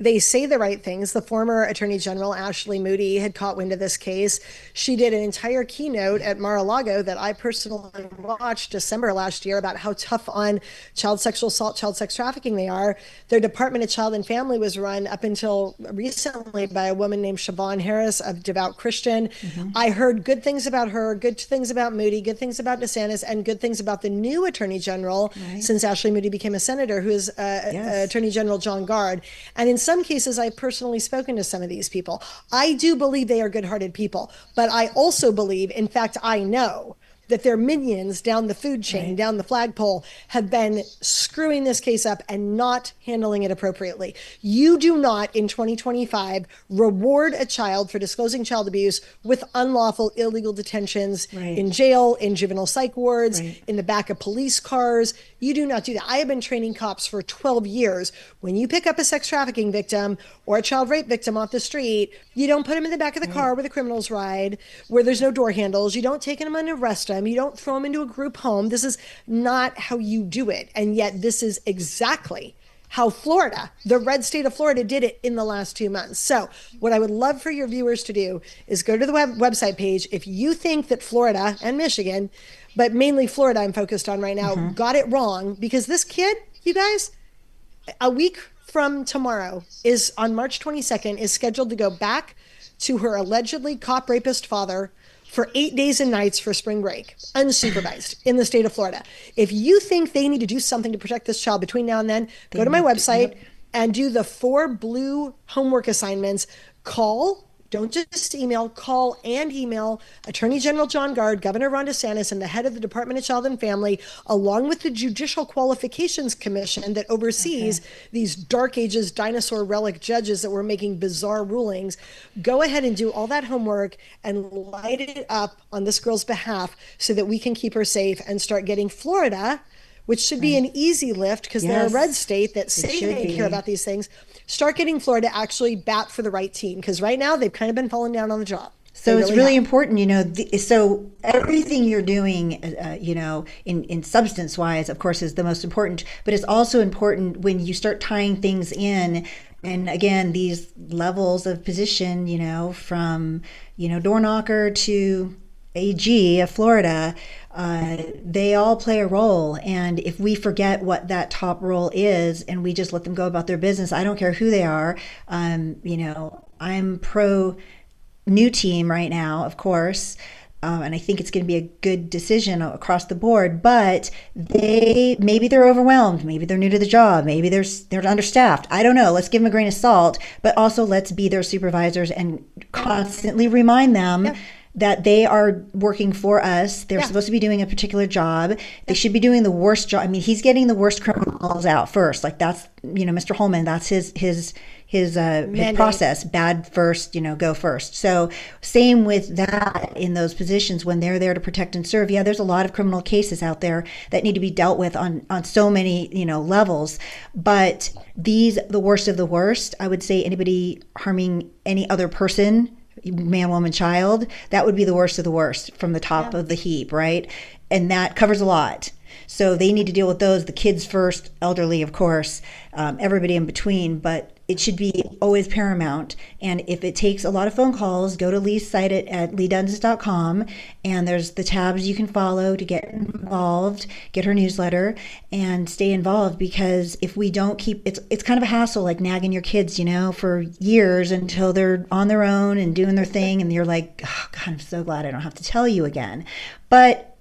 They say the right things. The former Attorney General, Ashley Moody, had caught wind of this case. She did an entire keynote at Mar-a-Lago that I personally watched December last year about how tough on child sexual assault, child sex trafficking they are. Their Department of Child and Family was run up until recently by a woman named Siobhan Harris, a devout Christian. Mm-hmm. I heard good things about her, good things about Moody, good things about DeSantis, and good things about the new Attorney General since Ashley Moody became a senator, who is Attorney General John Gard. And in some cases, I've personally spoken to some of these people. I do believe they are good-hearted people, but I also believe, in fact, I know that their minions down the food chain, down the flagpole, have been screwing this case up and not handling it appropriately. You do not, in 2025, reward a child for disclosing child abuse with unlawful illegal detentions in jail, in juvenile psych wards, in the back of police cars. You do not do that. I have been training cops for 12 years. When you pick up a sex trafficking victim or a child rape victim off the street, you don't put them in the back of the car where the criminals ride, where there's no door handles. You don't take them and arrest them. You don't throw them into a group home. This is not how you do it. And yet this is exactly how Florida, the red state of Florida, did it in the last 2 months. So what I would love for your viewers to do is go to the website page. If you think that Florida and Michigan, but mainly Florida I'm focused on right now, got it wrong, because this kid, you guys, a week from tomorrow, is on March 22nd, is scheduled to go back to her allegedly cop rapist father for 8 days and nights for spring break, unsupervised, in the state of Florida. If you think they need to do something to protect this child between now and then, go to my website and do the 4 blue homework assignments. Call, don't just email, call and email Attorney General John Gard, Governor Ron DeSantis, and the head of the Department of Child and Family, along with the Judicial Qualifications Commission that oversees these dark ages dinosaur relic judges that were making bizarre rulings. Go ahead and do all that homework and light it up on this girl's behalf so that we can keep her safe and start getting Florida, which should be an easy lift because they're a red state that say they care about these things. Start getting Florida actually bat for the right team, because right now they've kind of been falling down on the job. So it's really important, so everything you're doing, in substance wise, of course, is the most important, but it's also important when you start tying things in. And again, these levels of position, from, door knocker to AG of Florida, they all play a role. And if we forget what that top role is and we just let them go about their business, I don't care who they are. I'm pro new team right now, of course. And I think it's going to be a good decision across the board, but maybe they're overwhelmed. Maybe they're new to the job. Maybe they're understaffed. I don't know. Let's give them a grain of salt, but also let's be their supervisors and constantly remind them that they are working for us. They're supposed to be doing a particular job. They should be doing the worst job. I mean, he's getting the worst criminals out first. Like that's, Mr. Holman, that's his process. Bad first, go first. So same with that in those positions when they're there to protect and serve. Yeah, there's a lot of criminal cases out there that need to be dealt with on so many, levels. But the worst of the worst, I would say anybody harming any other person, man, woman, child, that would be the worst of the worst from the top of the heap, right? And that covers a lot. So they need to deal with those, the kids first, elderly, of course, everybody in between, but it should be always paramount. And if it takes a lot of phone calls, go to Leigh's site at leighdundas.com, and there's the tabs you can follow to get involved, get her newsletter, and stay involved. Because if we don't keep, it's kind of a hassle, like nagging your kids, for years until they're on their own and doing their thing, and you're like, oh, God, I'm so glad I don't have to tell you again. But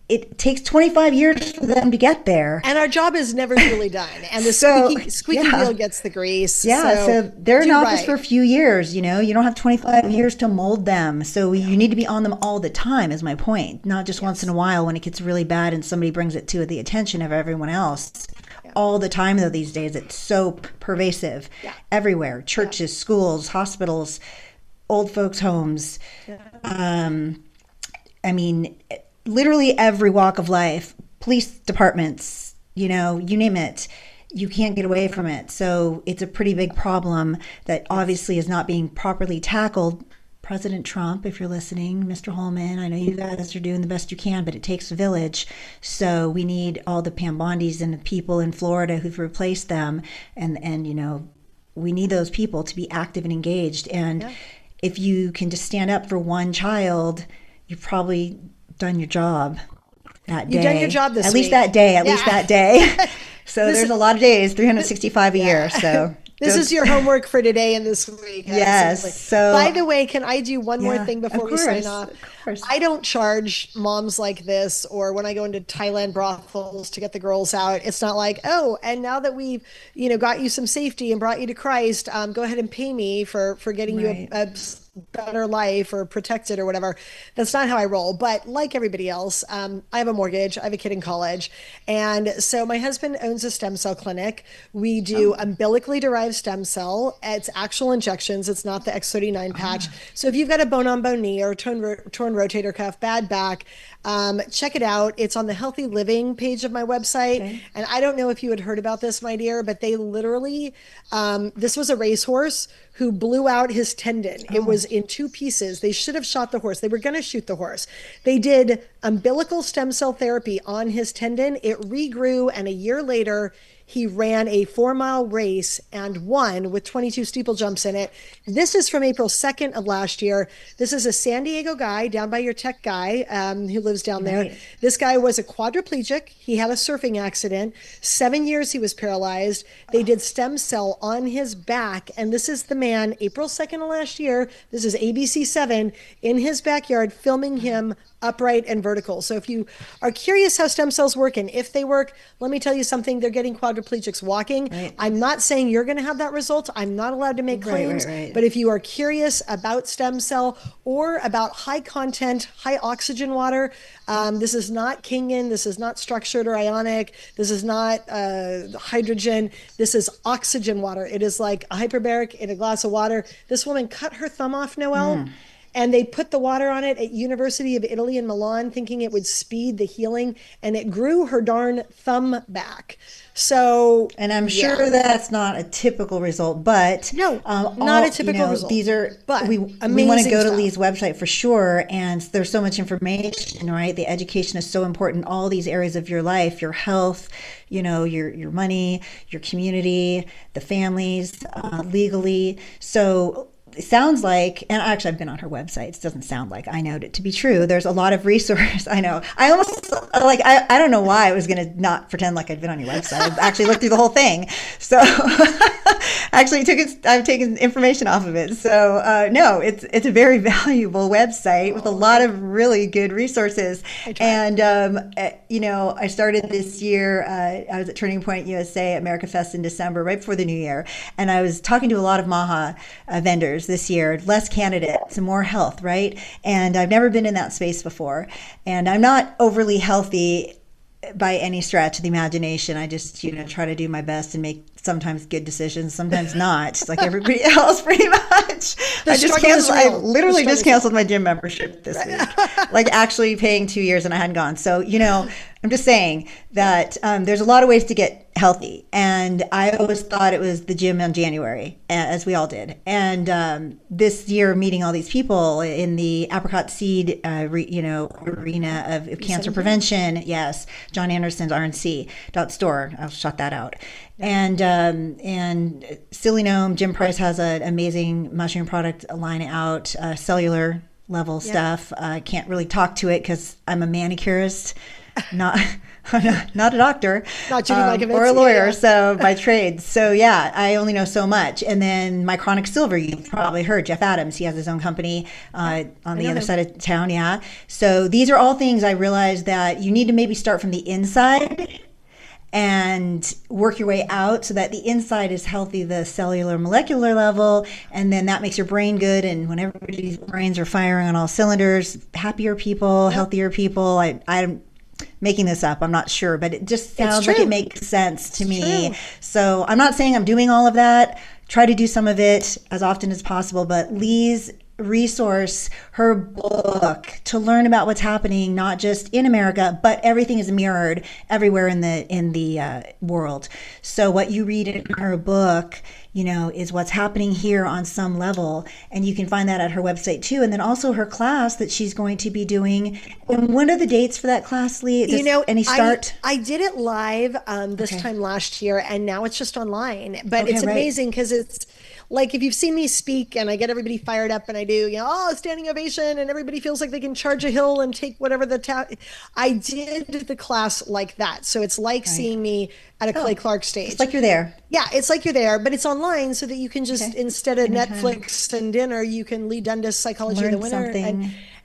it takes 25 years for them to get there. And our job is never truly done. And the squeaky wheel gets the grease. Yeah, so they're in office for a few years, you don't have 25 years to mold them. So you need to be on them all the time is my point. Not just once in a while when it gets really bad and somebody brings it to the attention of everyone else. All the time, though, these days. It's so pervasive everywhere. Churches, schools, hospitals, old folks' homes. Literally every walk of life, police departments, you name it, you can't get away from it. So it's a pretty big problem that obviously is not being properly tackled. President Trump, if you're listening, Mr. Holman, I know you guys are doing the best you can, but it takes a village. So we need all the Pam Bondis and the people in Florida who've replaced them. And we need those people to be active and engaged. And if you can just stand up for one child, you've probably done your job that day. You've done your job this week. At least that day. So there's a lot of days, 365 a year. So this is your homework for today and this week. Yes. Absolutely. So, by the way, can I do one more thing before we sign off? Of course. I don't charge moms like this, or when I go into Thailand brothels to get the girls out, it's not like, oh, and now that we've, got you some safety and brought you to Christ, go ahead and pay me for getting you a better life or protected or whatever. That's not how I roll. But like everybody else, I have a mortgage. I have a kid in college. And so my husband owns a stem cell clinic. We do umbilically derived stem cell. It's actual injections. It's not the X39 patch. So if you've got a bone-on-bone knee or a torn rotator cuff, bad back, check it out. It's on the Healthy Living page of my website. Okay. And I don't know if you had heard about this, my dear, but they literally, this was a racehorse who blew out his tendon. It was in 2 pieces. They should have shot the horse. They were going to shoot the horse. They did umbilical stem cell therapy on his tendon. It regrew, and a year later, he ran a 4-mile race and won with 22 steeplejumps in it. This is from April 2nd of last year. This is a San Diego guy down by your tech guy who lives down there. This guy was a quadriplegic. He had a surfing accident. 7 years he was paralyzed. They did stem cell on his back. And this is the man, April 2nd of last year. This is ABC7 in his backyard filming him upright and vertical. So if you are curious how stem cells work and if they work, let me tell you something, they're getting quadriplegics walking. I'm not saying you're going to have that result. I'm not allowed to make claims, but if you are curious about stem cell or about high content, high oxygen water, this is not Kangen, this is not structured or ionic, this is not hydrogen, this is oxygen water. It is like a hyperbaric in a glass of water. This woman cut her thumb off, Noel. And they put the water on it at University of Italy in Milan, thinking it would speed the healing, and it grew her darn thumb back. So, and I'm sure that's not a typical result, but no, not a typical result. These are, but we want to go to Leigh's website for sure, and there's so much information, right? The education is so important in all these areas of your life, your health, your money, your community, the families, legally. So it sounds like, and actually I've been on her website. It doesn't sound like, I know it to be true. There's a lot of resource. I know. I almost I don't know why I was going to not pretend like I'd been on your website. I actually looked through the whole thing. So actually I've taken information off of it. So no, it's a very valuable website with a lot of really good resources. And, I started this year, I was at Turning Point USA at America Fest in December, right before the new year. And I was talking to a lot of MAHA vendors this year, less candidates and more health, right? And I've never been in that space before. And I'm not overly healthy by any stretch of the imagination. I just, try to do my best and make sometimes good decisions, sometimes not, like everybody else pretty much. I literally just canceled my gym membership this week, like actually paying 2 years and I hadn't gone. So, I'm just saying that there's a lot of ways to get healthy. And I always thought it was the gym in January, as we all did. And this year, meeting all these people in the apricot seed, arena of cancer prevention. Yes, John Anderson's RNC.store. I'll shout that out. And Silly Gnome, Jim Price has an amazing mushroom product line out, cellular level stuff. I can't really talk to it because I'm a manicurist. Not a doctor, or a lawyer, so by trade. So I only know so much. And then my chronic silver, you've probably heard Jeff Adams. He has his own company on the other side of town. Yeah. So these are all things I realized that you need to maybe start from the inside and work your way out so that the inside is healthy, the cellular molecular level, and then that makes your brain good. And when everybody's brains are firing on all cylinders, happier people, healthier people. I'm making this up, I'm not sure, but it just sounds like it makes sense to me. So I'm not saying I'm doing all of that. Try to do some of it as often as possible, but Leigh's resource, her book, to learn about what's happening, not just in America, but everything is mirrored everywhere in the world. So what you read in her book, is what's happening here on some level. And you can find that at her website too. And then also her class that she's going to be doing. And when are the dates for that class, Leigh? Any start? I did it live this time last year, and now it's just online. But it's amazing because it's like, if you've seen me speak and I get everybody fired up and I do, standing ovation and everybody feels like they can charge a hill and take whatever I did the class like that. So it's like seeing me at a Clay Clark stage. It's like you're there. Yeah, it's like you're there, but it's online so that you can just, instead of Netflix and dinner, you can Leigh Dundas Psychology of the Winner.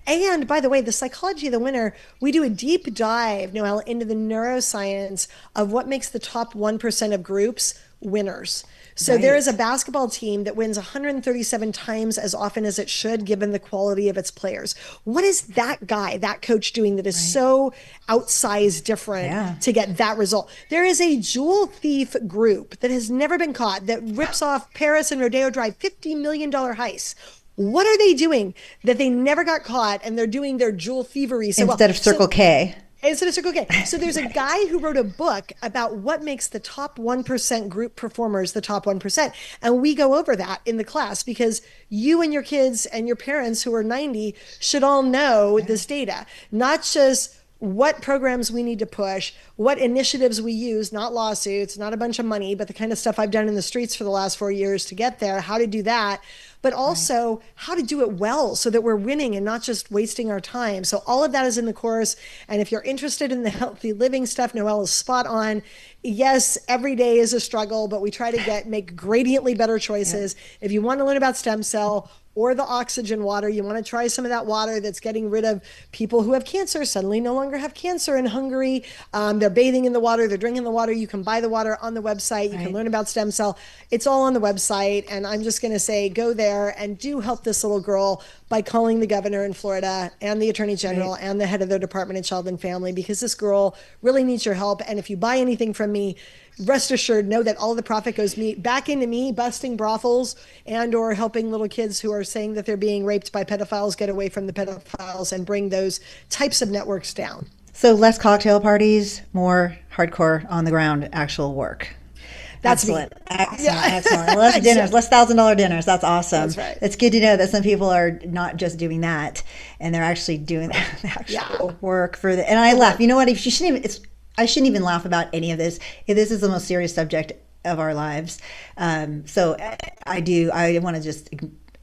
And by the way, the Psychology of the Winner, we do a deep dive, Noel, into the neuroscience of what makes the top 1% of groups winners. So there is a basketball team that wins 137 times as often as it should, given the quality of its players. What is that guy, that coach doing that is so outsized different to get that result? There is a jewel thief group that has never been caught that rips off Paris and Rodeo Drive $50 million heists. What are they doing that they never got caught and they're doing their jewel thievery so instead of Circle K? Instead of Circle K. So there's a guy who wrote a book about what makes the top 1% group performers the top 1%. And we go over that in the class because you and your kids and your parents who are 90 should all know this data, not just what programs we need to push, what initiatives we use, not lawsuits, not a bunch of money, but the kind of stuff I've done in the streets for the last 4 years to get there, how to do that, but also how to do it well so that we're winning and not just wasting our time. So all of that is in the course. And if you're interested in the healthy living stuff, Noél is spot on. Yes, every day is a struggle, but we try to make gradiently better choices. If you want to learn about stem cell or the oxygen water, you want to try some of that water that's getting rid of people who have cancer, suddenly no longer have cancer in Hungary. They're bathing in the water, they're drinking the water. You can buy the water on the website. You can learn about stem cell. It's all on the website. And I'm just going to say, go there and do help this little girl by calling the governor in Florida and the attorney general and the head of their Department of Child and Family, because this girl really needs your help. And if you buy anything from me, rest assured, know that all the profit goes back into me busting brothels and or helping little kids who are saying that they're being raped by pedophiles get away from the pedophiles and bring those types of networks down. So less cocktail parties, more hardcore on the ground actual work. That's excellent. Excellent. Less dinners, less $1,000 dinners. That's awesome. That's right. It's good to know that some people are not just doing that, and they're actually doing the actual work for the. And I laugh. You know what? If you shouldn't even. I shouldn't even laugh about any of this. This is the most serious subject of our lives. So I want to just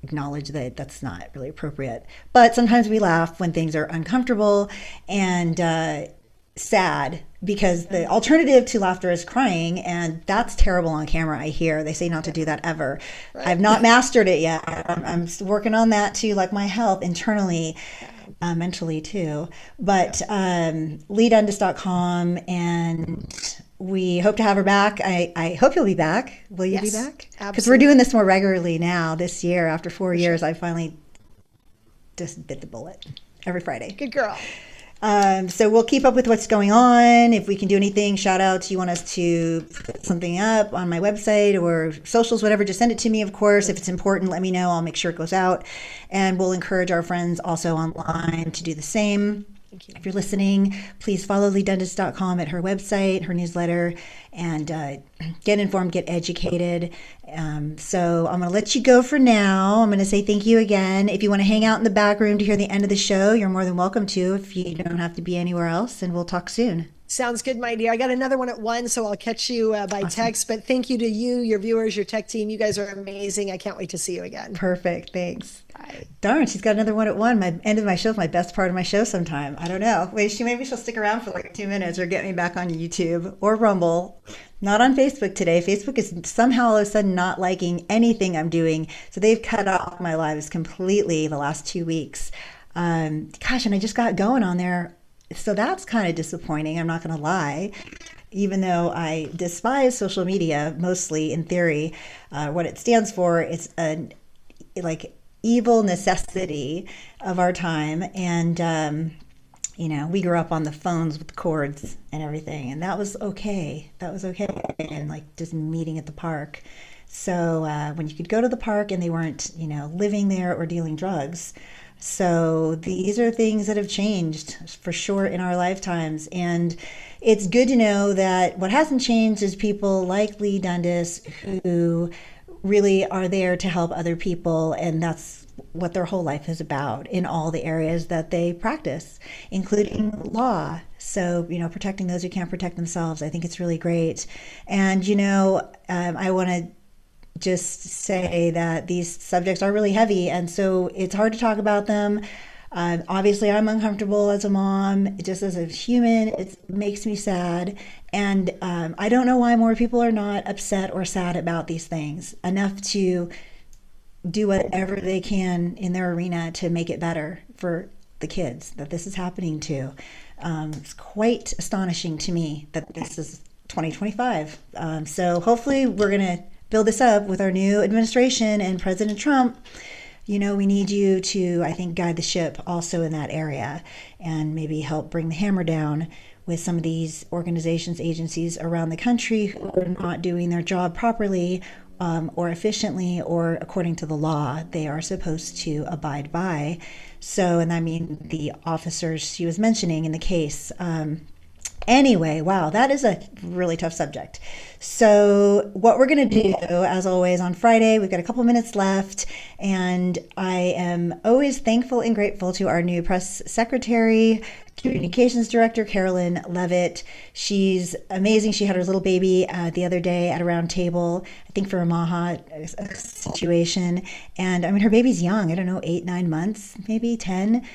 acknowledge that that's not really appropriate. But sometimes we laugh when things are uncomfortable and sad, because the alternative to laughter is crying, and that's terrible on camera. I hear they say not to do that ever. I've not mastered it yet. I'm working on that too, like my health internally. Mentally too, but LeighDundas.com, and we hope to have her back. I hope you'll be back. Will you be back? Because we're doing this more regularly now this year. After 4 years, I finally just bit the bullet every Friday. Good girl. So we'll keep up with what's going on. If we can do anything, shout outs, you want us to put something up on my website or socials, whatever, just send it to me, of course. If it's important, let me know. I'll make sure it goes out. And we'll encourage our friends also online to do the same. Thank you. If you're listening, please follow LeighDundas.com at her website, her newsletter, and get informed, get educated. So I'm going to let you go for now. I'm going to say thank you again. If you want to hang out in the back room to hear the end of the show, you're more than welcome to, if you don't have to be anywhere else, and we'll talk soon. Sounds good, my dear. I got another one at 1, so I'll catch you by text. But thank you to you, your viewers, your tech team. You guys are amazing. I can't wait to see you again. Perfect. Thanks. Bye. Darn, she's got another one at 1. My end of my show is my best part of my show sometime. I don't know. Maybe she'll stick around for like 2 minutes or get me back on YouTube or Rumble. Not on Facebook today. Facebook is somehow all of a sudden not liking anything I'm doing. So they've cut off my lives completely the last 2 weeks. Gosh, and I just got going on there. So that's kind of disappointing. I'm not going to lie. Even though I despise social media, mostly in theory, what it stands for, it's a evil necessity of our time. And, we grew up on the phones with the cords and everything, and that was okay. And like just meeting at the park. So when you could go to the park and they weren't, living there or dealing drugs. So these are things that have changed for sure in our lifetimes. And it's good to know that what hasn't changed is people like Leigh Dundas who really are there to help other people. And that's what their whole life is about in all the areas that they practice, including law. So, protecting those who can't protect themselves. I think it's really great. And, I want to just say that these subjects are really heavy, and so it's hard to talk about them. Obviously, I'm uncomfortable as a mom. Just as a human, it makes me sad. And I don't know why more people are not upset or sad about these things enough to do whatever they can in their arena to make it better for the kids that this is happening to. It's quite astonishing to me that this is 2025. So hopefully we're going to build this up with our new administration and President Trump. We need you to, I think, guide the ship also in that area and maybe help bring the hammer down with some of these organizations, agencies around the country who are not doing their job properly or efficiently or according to the law they are supposed to abide by. So, and I mean the officers she was mentioning in the case. Anyway, wow, that is a really tough subject. So what we're going to do, as always, on Friday, we've got a couple minutes left, and I am always thankful and grateful to our new press secretary, communications director, Carolyn Levitt. She's amazing. She had her little baby the other day at a round table, I think for a Maha situation. And I mean, her baby's young, I don't know, 8, 9 months, maybe 10.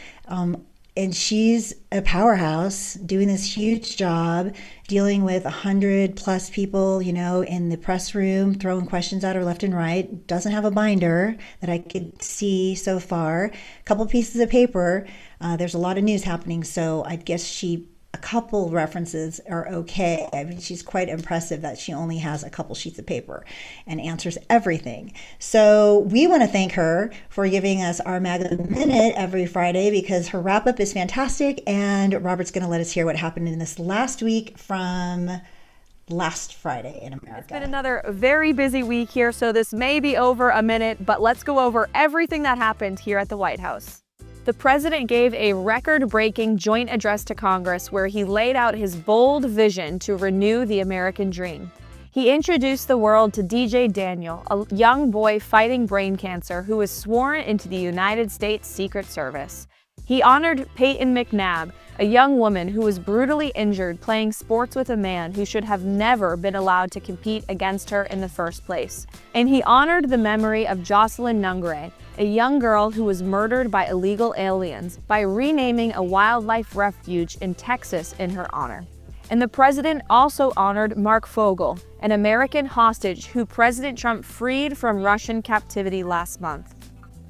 And she's a powerhouse doing this huge job, dealing with 100+ people, in the press room, throwing questions at her left and right. Doesn't have a binder that I could see so far. A couple pieces of paper. There's a lot of news happening, so I guess a couple references are okay. I mean, she's quite impressive that she only has a couple sheets of paper and answers everything. So we want to thank her for giving us our MAGA Minute every Friday, because her wrap-up is fantastic, and Robert's going to let us hear what happened in this last week from last Friday in America. It's been another very busy week here, so this may be over a minute, but let's go over everything that happened here at the White House. The president gave a record-breaking joint address to Congress where he laid out his bold vision to renew the American dream. He introduced the world to DJ Daniel, a young boy fighting brain cancer who was sworn into the United States Secret Service. He honored Peyton McNabb, a young woman who was brutally injured playing sports with a man who should have never been allowed to compete against her in the first place. And he honored the memory of Jocelyn Nungre, a young girl who was murdered by illegal aliens, by renaming a wildlife refuge in Texas in her honor. And the president also honored Mark Fogel, an American hostage who President Trump freed from Russian captivity last month.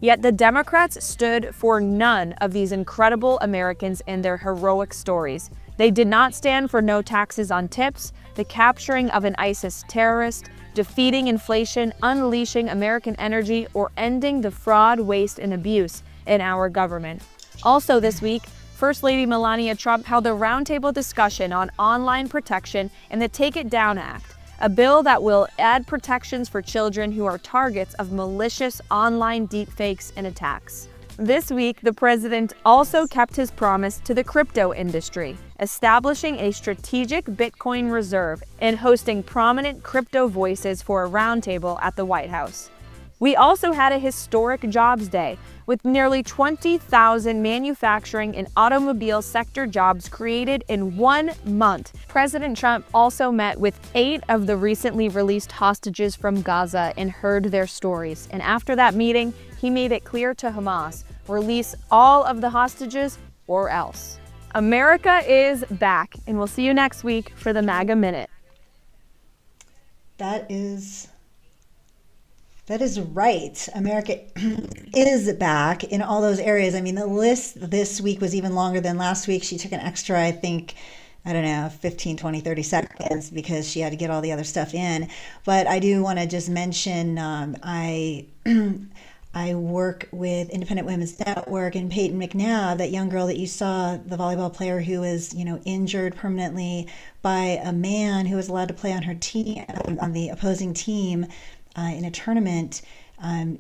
Yet the Democrats stood for none of these incredible Americans and their heroic stories. They did not stand for no taxes on tips, the capturing of an ISIS terrorist, defeating inflation, unleashing American energy, or ending the fraud, waste, and abuse in our government. Also this week, First Lady Melania Trump held a roundtable discussion on online protection and the Take It Down Act, a bill that will add protections for children who are targets of malicious online deepfakes and attacks. This week, the president also kept his promise to the crypto industry, establishing a strategic Bitcoin reserve and hosting prominent crypto voices for a roundtable at the White House. We also had a historic Jobs Day, with nearly 20,000 manufacturing and automobile sector jobs created in 1 month. President Trump also met with 8 of the recently released hostages from Gaza and heard their stories. And after that meeting, he made it clear to Hamas, release all of the hostages or else. America is back, and we'll see you next week for the MAGA Minute. That is right. America is back in all those areas. I mean, the list this week was even longer than last week. She took an extra, I think, 15, 20, 30 seconds because she had to get all the other stuff in. But I do want to just mention, I work with Independent Women's Network, and Peyton McNabb, that young girl that you saw, the volleyball player who was, injured permanently by a man who was allowed to play on her team, on the opposing team, in a tournament.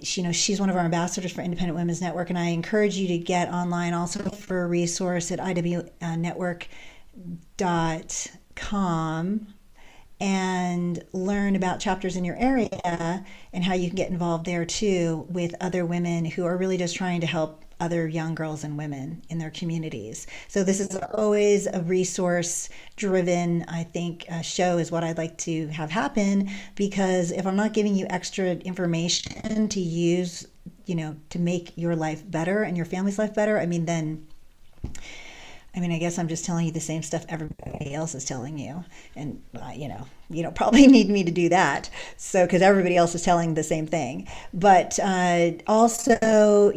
She's one of our ambassadors for Independent Women's Network, and I encourage you to get online also for a resource at iwnetwork.com and learn about chapters in your area and how you can get involved there too with other women who are really just trying to help other young girls and women in their communities. So this is always a resource-driven, I think, show is what I'd like to have happen, because if I'm not giving you extra information to use, to make your life better and your family's life better, I guess I'm just telling you the same stuff everybody else is telling you. And, you don't probably need me to do that. So, because everybody else is telling the same thing. But also,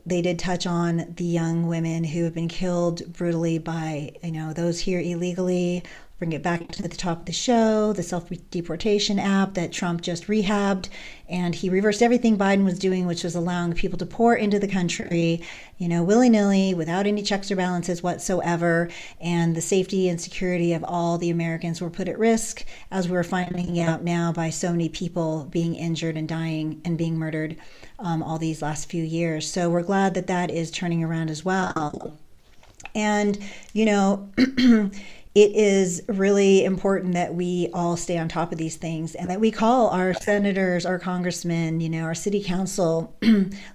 they did touch on the young women who have been killed brutally by, those here illegally. Bring it back to the top of the show, the self-deportation app that Trump just rehabbed, and he reversed everything Biden was doing, which was allowing people to pour into the country, willy-nilly, without any checks or balances whatsoever, and the safety and security of all the Americans were put at risk, as we're finding out now by so many people being injured and dying and being murdered all these last few years. So we're glad that that is turning around as well. And, it is really important that we all stay on top of these things and that we call our senators, our congressmen, our city council.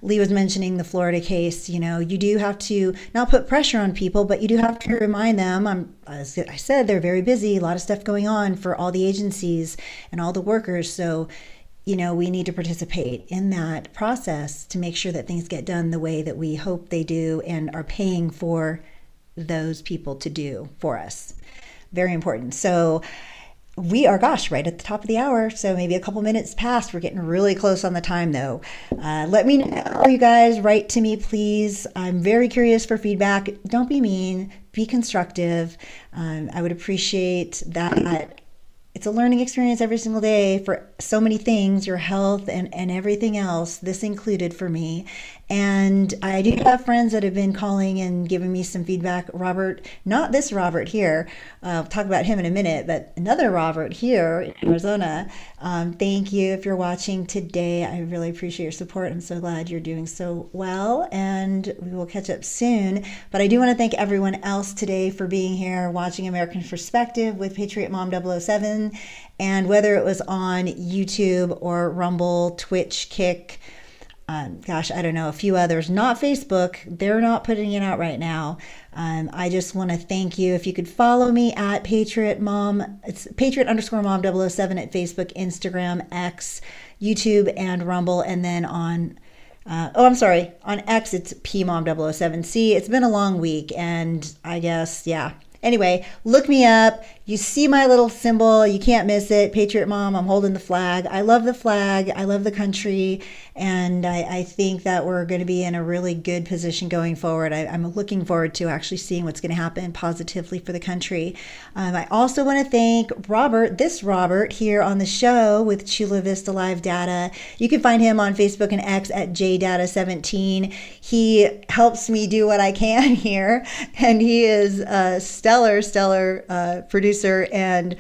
Leigh was mentioning the Florida case. You do have to not put pressure on people, but you do have to remind them. As I said, they're very busy, a lot of stuff going on for all the agencies and all the workers. So, we need to participate in that process to make sure that things get done the way that we hope they do and are paying for those people to do for us. Very important. So we are, right at the top of the hour. So maybe a couple minutes past. We're getting really close on the time, though. Let me know, you guys. Write to me, please. I'm very curious for feedback. Don't be mean. Be constructive. I would appreciate that. It's a learning experience every single day for so many things, your health and everything else, this included for me. And I do have friends that have been calling and giving me some feedback. Robert, not this Robert here, I'll talk about him in a minute, but another Robert here in Arizona. Thank you if you're watching today. I really appreciate your support. I'm so glad you're doing so well, and we will catch up soon. But I do want to thank everyone else today for being here, watching American Perspective with Patriot Mom007. And whether it was on YouTube or Rumble, Twitch, Kick, I don't know, a few others, not Facebook. They're not putting it out right now. I just want to thank you. If you could follow me at Patriot Mom, it's Patriot_Mom007 at Facebook, Instagram, X, YouTube, and Rumble. And then on on X, it's PMom007. See, it's been a long week, and I guess, yeah. Anyway, look me up. You see my little symbol. You can't miss it. Patriot Mom. I'm holding the flag. I love the flag. I love the country. And I think that we're going to be in a really good position going forward. I'm looking forward to actually seeing what's going to happen positively for the country. I also want to thank this Robert here on the show with Chula Vista Live Data. You can find him on Facebook and X at JData17. He helps me do what I can here. And he is a stellar producer and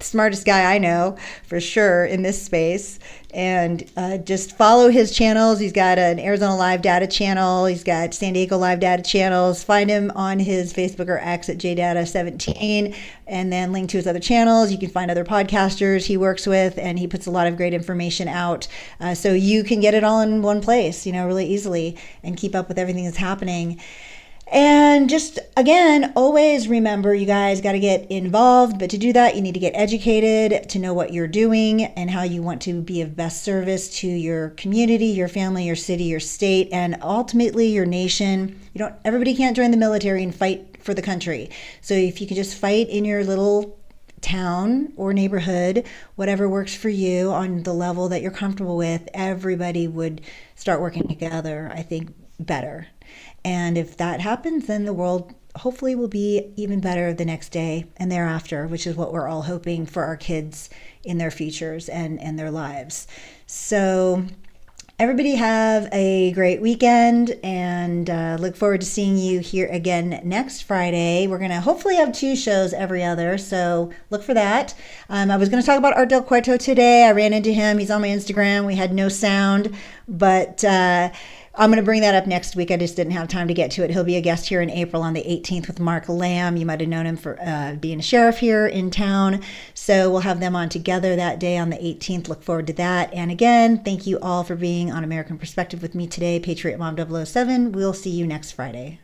smartest guy I know for sure in this space. And just follow his channels. He's got an Arizona Live Data channel. He's got San Diego Live Data channels. Find him on his Facebook or X at JData17, and then link to his other channels. You can find other podcasters he works with, and he puts a lot of great information out. So you can get it all in one place, really easily, and keep up with everything that's happening. And just, again, always remember, you guys got to get involved. But to do that, you need to get educated to know what you're doing and how you want to be of best service to your community, your family, your city, your state, and ultimately your nation. Everybody can't join the military and fight for the country. So if you can just fight in your little town or neighborhood, whatever works for you on the level that you're comfortable with, everybody would start working together, I think, better. And if that happens, then the world hopefully will be even better the next day and thereafter, which is what we're all hoping for our kids in their futures and their lives. So everybody have a great weekend, and look forward to seeing you here again next Friday. We're going to hopefully have 2 shows every other, so look for that. I was going to talk about Art Del Cueto today. I ran into him. He's on my Instagram. We had no sound, but I'm going to bring that up next week. I just didn't have time to get to it. He'll be a guest here in April on the 18th with Mark Lamb. You might have known him for being a sheriff here in town. So we'll have them on together that day on the 18th. Look forward to that. And again, thank you all for being on American Perspective with me today, Patriot Mom007. We'll see you next Friday.